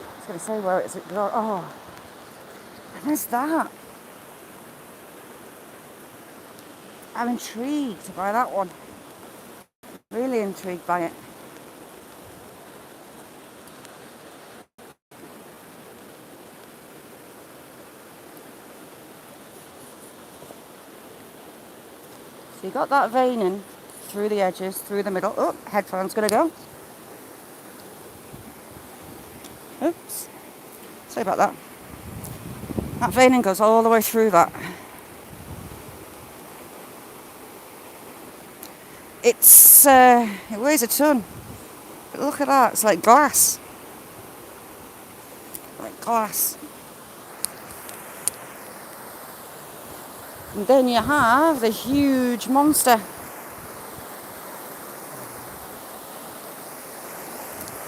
I was going to say where it's going. Oh, and there's that. I'm intrigued by that one. Really intrigued by it. So you got that veining through the edges, through the middle. Oh, headphone's going to go. Oops. Sorry about that. That veining goes all the way through that. It weighs a ton. But look at that, it's like glass. Like glass. And then you have the huge monster.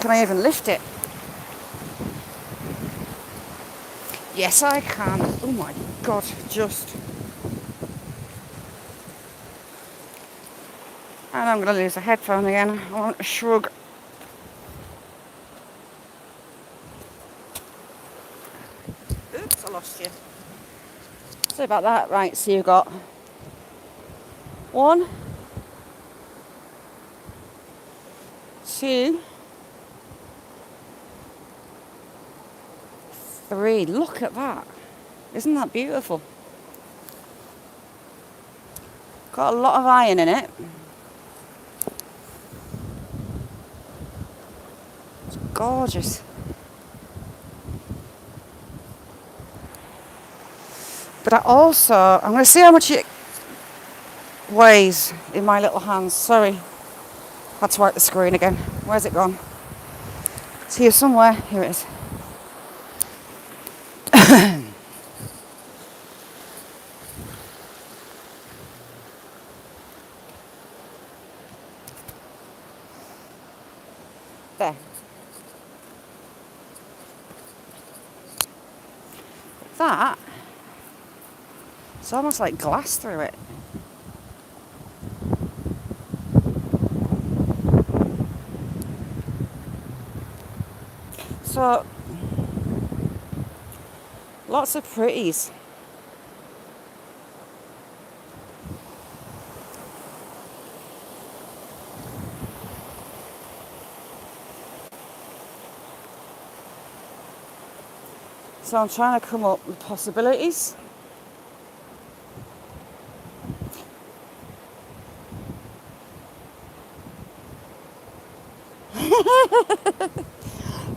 Can I even lift it? Yes, I can. Oh my God, just. And I'm going to lose a headphone again. I want to shrug. Oops, I lost you. Sorry about that. Right, so you've got 1, 2, 3. Look at that. Isn't that beautiful? Got a lot of iron in it. It's gorgeous. But I'm going to see how much it weighs in my little hands. Sorry. Had to wipe the screen again. Where's it gone? It's here somewhere. Here it is. There. That, it's almost like glass through it. So, lots of pretties. So I'm trying to come up with possibilities.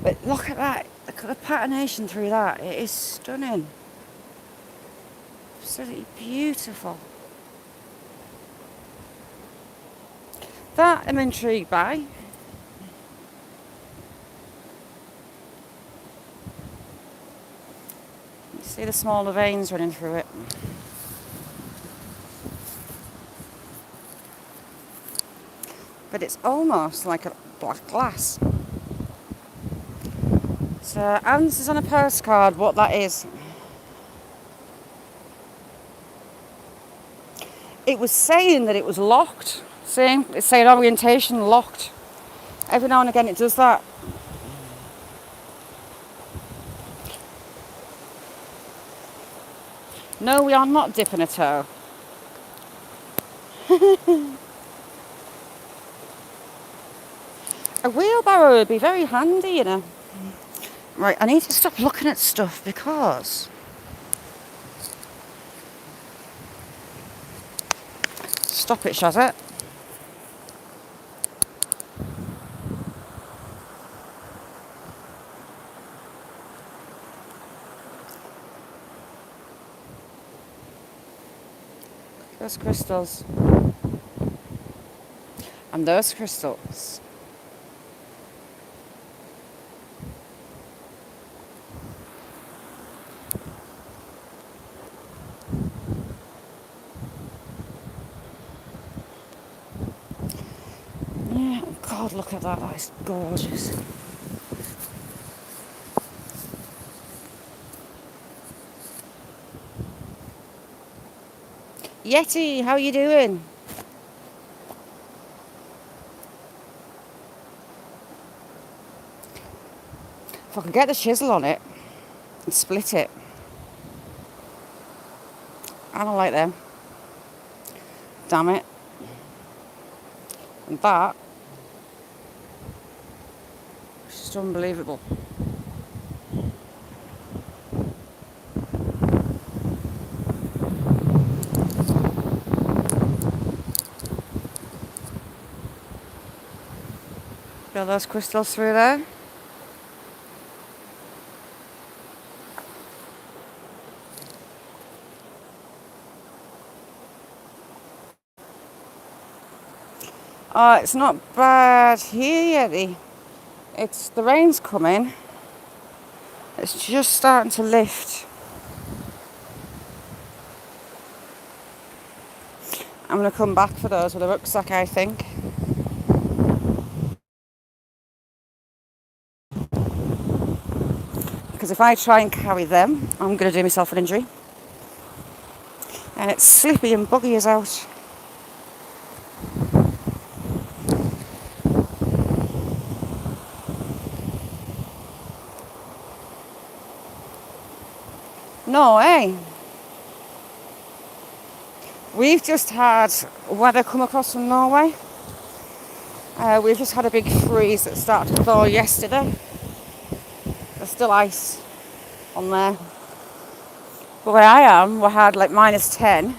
But look at that. Look at the patination through that. It is stunning. Absolutely beautiful. That I'm intrigued by. See the smaller veins running through it. But it's almost like a black glass. So answers on a postcard what that is. It was saying that it was locked. See, it's saying orientation locked. Every now and again it does that. No, we are not dipping a toe. A wheelbarrow would be very handy, you know. Right, I need to stop looking at stuff because stop it, Shazza. Those crystals. And those crystals. Yeah, God, look at that. That is gorgeous. Yeti, how are you doing? If I could get the chisel on it and split it. I don't like them. Damn it. And that is just unbelievable. Got those crystals through there. Oh, it's not bad here yet. It's the rain's coming. It's just starting to lift. I'm going to come back for those with a rucksack, I think. Because if I try and carry them, I'm going to do myself an injury. And it's slippy and buggy as out. No way. We've just had weather come across from Norway. We've just had a big freeze that started to thaw yesterday. There's still ice on there. But where I am, we had like -10.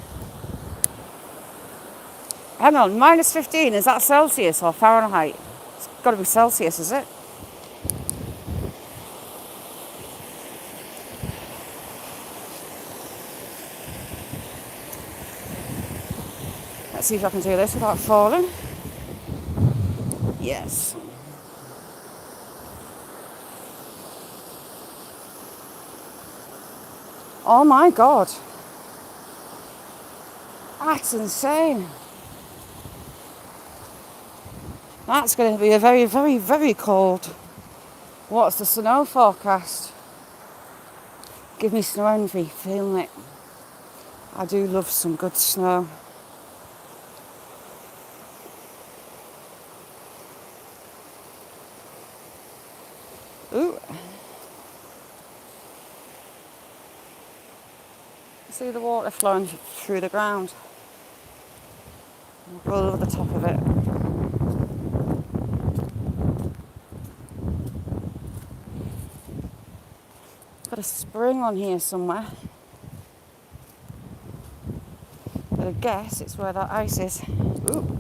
Hang on, -15, is that Celsius or Fahrenheit? It's got to be Celsius, is it? Let's see if I can do this without falling. Yes. Oh my God. That's insane. That's going to be a very, very, very cold. What's the snow forecast? Give me snow envy, feeling it. I do love some good snow. Ooh. See the water flowing through the ground. I'll go over the top of it. Got a spring on here somewhere. But I guess it's where that ice is. Ooh.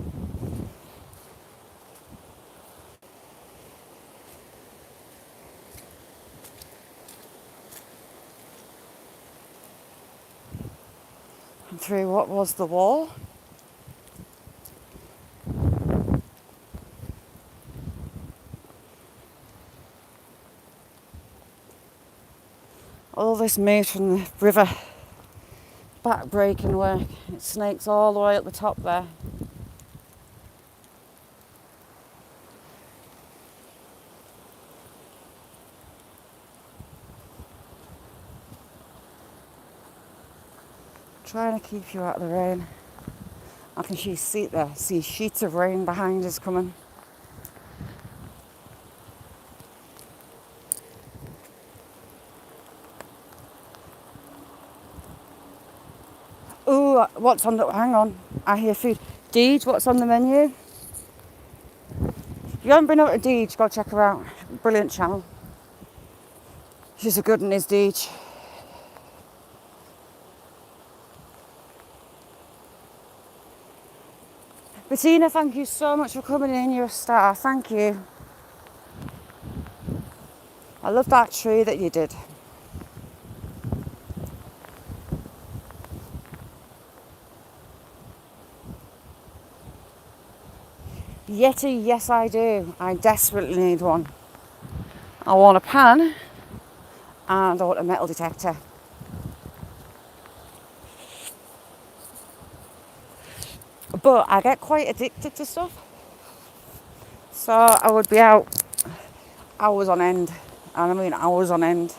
And through what was the wall. this moat from the river back breaking work. It snakes all the way up the top there. Trying to keep you out of the rain. I can see sheets of rain behind us coming. Ooh, what's on the... Hang on, I hear food. Deej, what's on the menu? If you haven't been over to Deej, go check her out. Brilliant channel. She's a good one, is Deej. Bettina, thank you so much for coming in. You're a star. Thank you. I love that tree that you did. Yeti, yes I do. I desperately need one. I want a pan and I want a metal detector. But I get quite addicted to stuff. So I would be out hours on end. And I mean hours on end.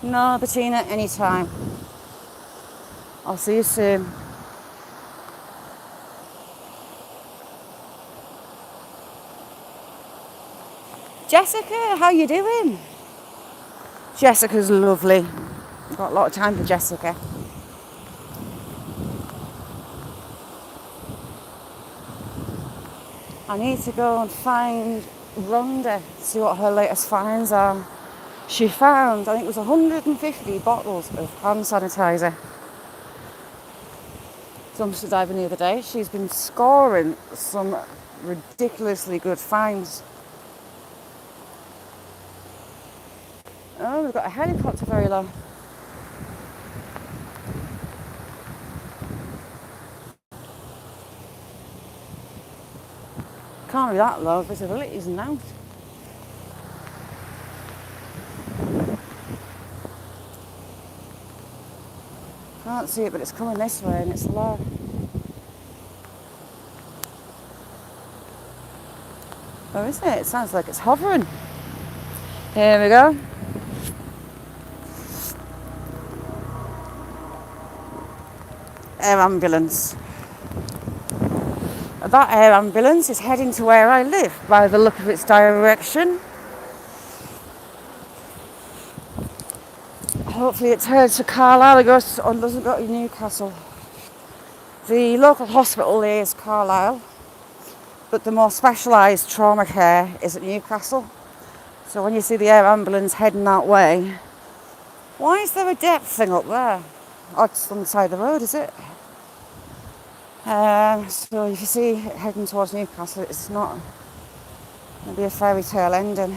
No, Bettina, anytime. I'll see you soon. Jessica, how you doing? Jessica's lovely. I've got a lot of time for Jessica. I need to go and find Rhonda, see what her latest finds are. She found, I think it was 150 bottles of hand sanitizer. Dumpster diving the other day. She's been scoring some ridiculously good finds. Oh, we've got a helicopter very low. Can't be that low. Visibility isn't out. Can't see it, but it's coming this way and it's low. Oh, isn't it? It sounds like it's hovering. Here we go. Air ambulance. That air ambulance is heading to where I live by the look of its direction. Hopefully it's headed to Carlisle or doesn't go to Newcastle. The local hospital there is Carlisle, but the more specialised trauma care is at Newcastle. So when you see the air ambulance heading that way, why is there a depth thing up there? Oh, it's on the side of the road, is it? So if you see it heading towards Newcastle, it's not going to be a fairy tale ending.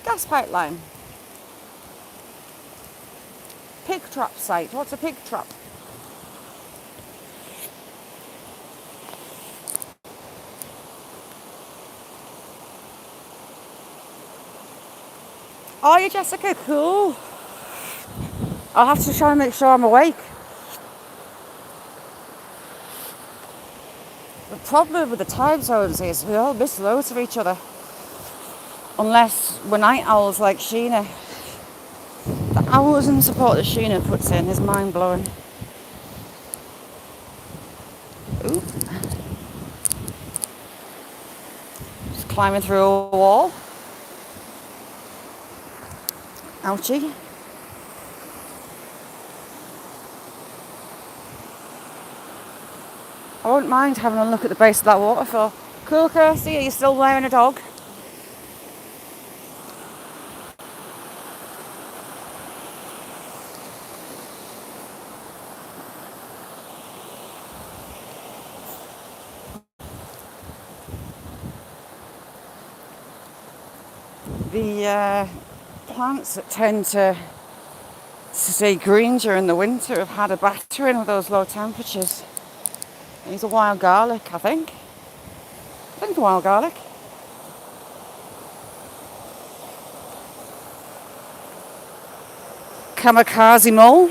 Gas pipeline. Pig trap site. What's a pig trap? Are you, Jessica? Cool. I'll have to try and make sure I'm awake. The problem with the time zones is we all miss loads of each other. Unless we're night owls like Sheena. The hours and support that Sheena puts in is mind-blowing. Ooh. Just climbing through a wall. Ouchie. I won't mind having a look at the base of that waterfall. Cool, Kirsty, are you still wearing a dog? The plants that tend to to stay green during the winter have had a battering with those low temperatures. He's a wild garlic, I think. I think it's a wild garlic. Kamikaze mole.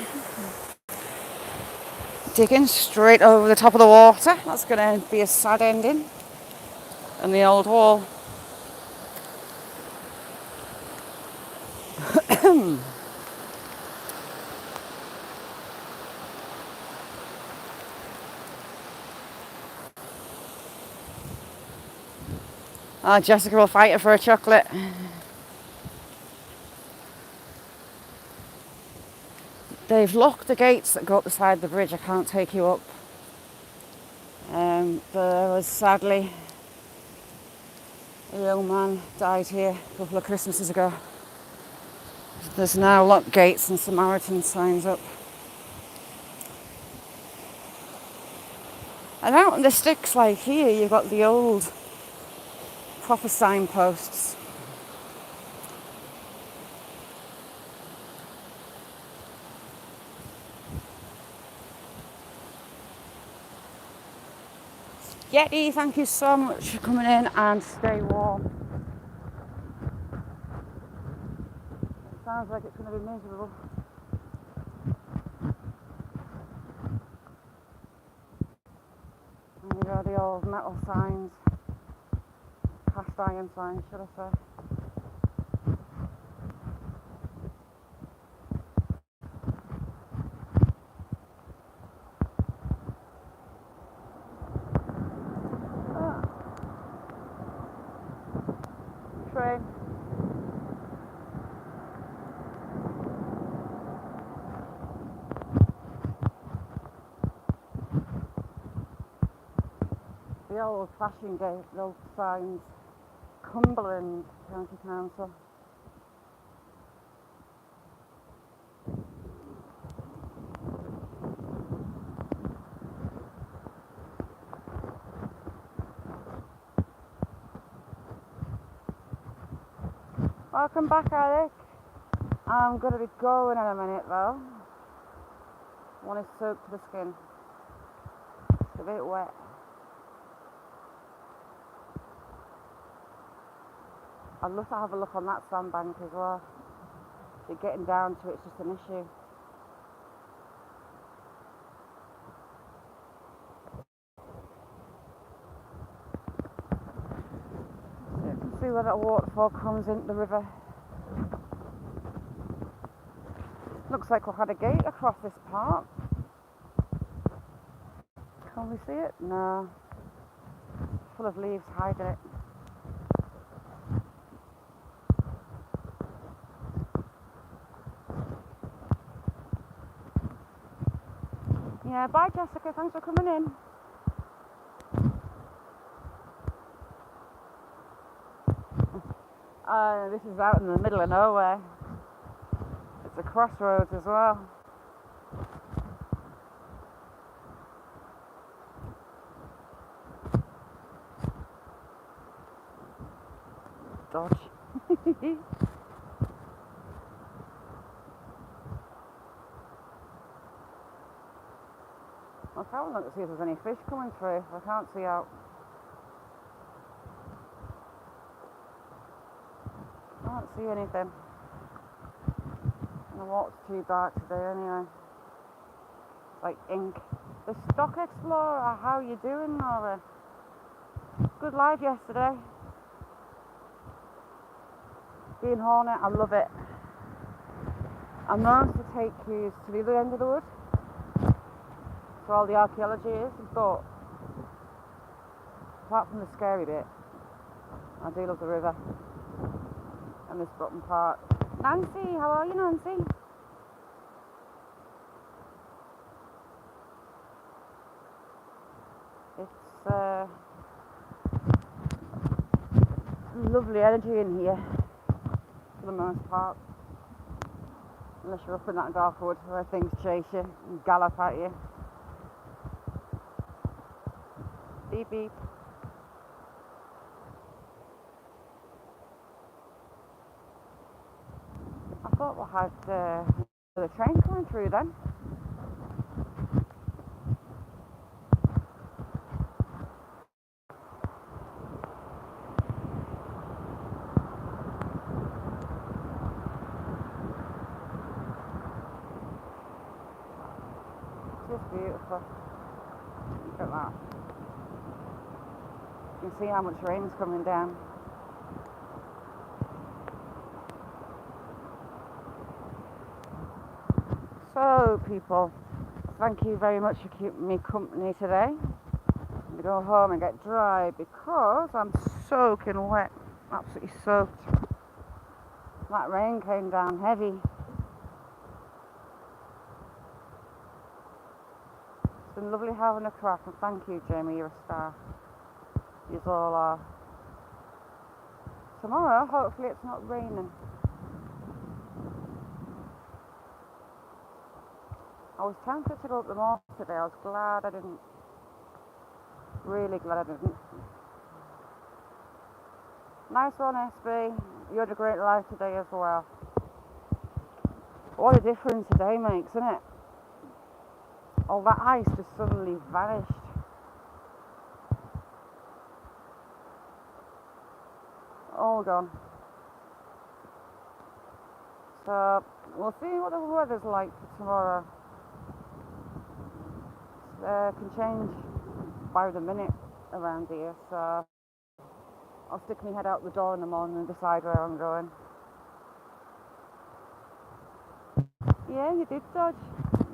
Digging straight over the top of the water. That's going to be a sad ending. And the old wall. Jessica will fight her for a chocolate. They've locked the gates that go up the side of the bridge. I can't take you up. There was sadly a young man died here a couple of Christmases ago. There's now locked gates and Samaritan signs up. And out in the sticks like here, you've got the old proper signposts. Yeti, thank you so much for coming in, and stay warm. It sounds like it's going to be miserable. And you got the old metal signs, cast iron signs, should I say. Train. The old flashing gate, the old signs, Cumberland County Council. Welcome back, Alec. I'm going to be going in a minute though. I want to soak to the skin. It's a bit wet. I'd love to have a look on that sandbank as well. But getting down to it's just an issue. So you can see where that waterfall comes into the river. Looks like we had a gate across this part. Can we see it? No. Full of leaves hiding it. Yeah, bye Jessica, thanks for coming in. This is out in the middle of nowhere. It's a crossroads as well. Dodge. I'll have a look to see if there's any fish coming through. I can't see out. I can't see anything. And the water's too dark today anyway. It's like ink. The Stock Explorer, how you doing, Nora? Good live yesterday. Being Hornet, I love it. I'm known to take you to the other end of the wood, where all the archaeology is, but apart from the scary bit, I do love the river and this Broughton Park. Nancy, how are you, Nancy? It's lovely energy in here for the most part, unless you're up in that dark wood where things chase you and gallop at you. Beep beep. I thought we had the train coming through then. It's just beautiful. Look at that. You can see how much rain's coming down. So people, thank you very much for keeping me company today. I'm going to go home and get dry because I'm soaking wet, absolutely soaked. That rain came down heavy. It's been lovely having a crack, and thank you, Jamie, you're a star. You all are. Tomorrow, hopefully it's not raining. I was tempted to go up the mall today. I was glad I didn't. Really glad I didn't. Nice one, SB. You had a great life today as well. What a difference today makes, isn't it? All that ice just suddenly vanished. All gone. So we'll see what the weather's like for tomorrow. Can change by the minute around here, so I'll stick my head out the door in the morning and decide where I'm going. Yeah, you did dodge.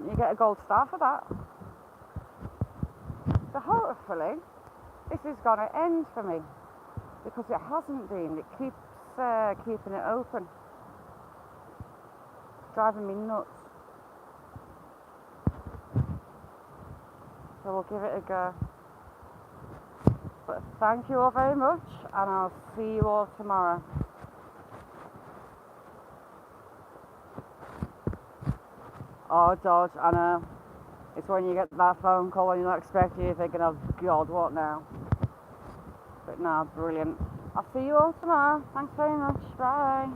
You get a gold star for that. So hopefully this is going to end for me, because it hasn't been. It keeps keeping it open. It's driving me nuts. So we'll give it a go. But thank you all very much, and I'll see you all tomorrow. Oh, Dodge, I know. It's when you get that phone call and you're not expecting, you're thinking, oh God, what now? But no, brilliant. I'll see you all tomorrow. Thanks very much. Bye.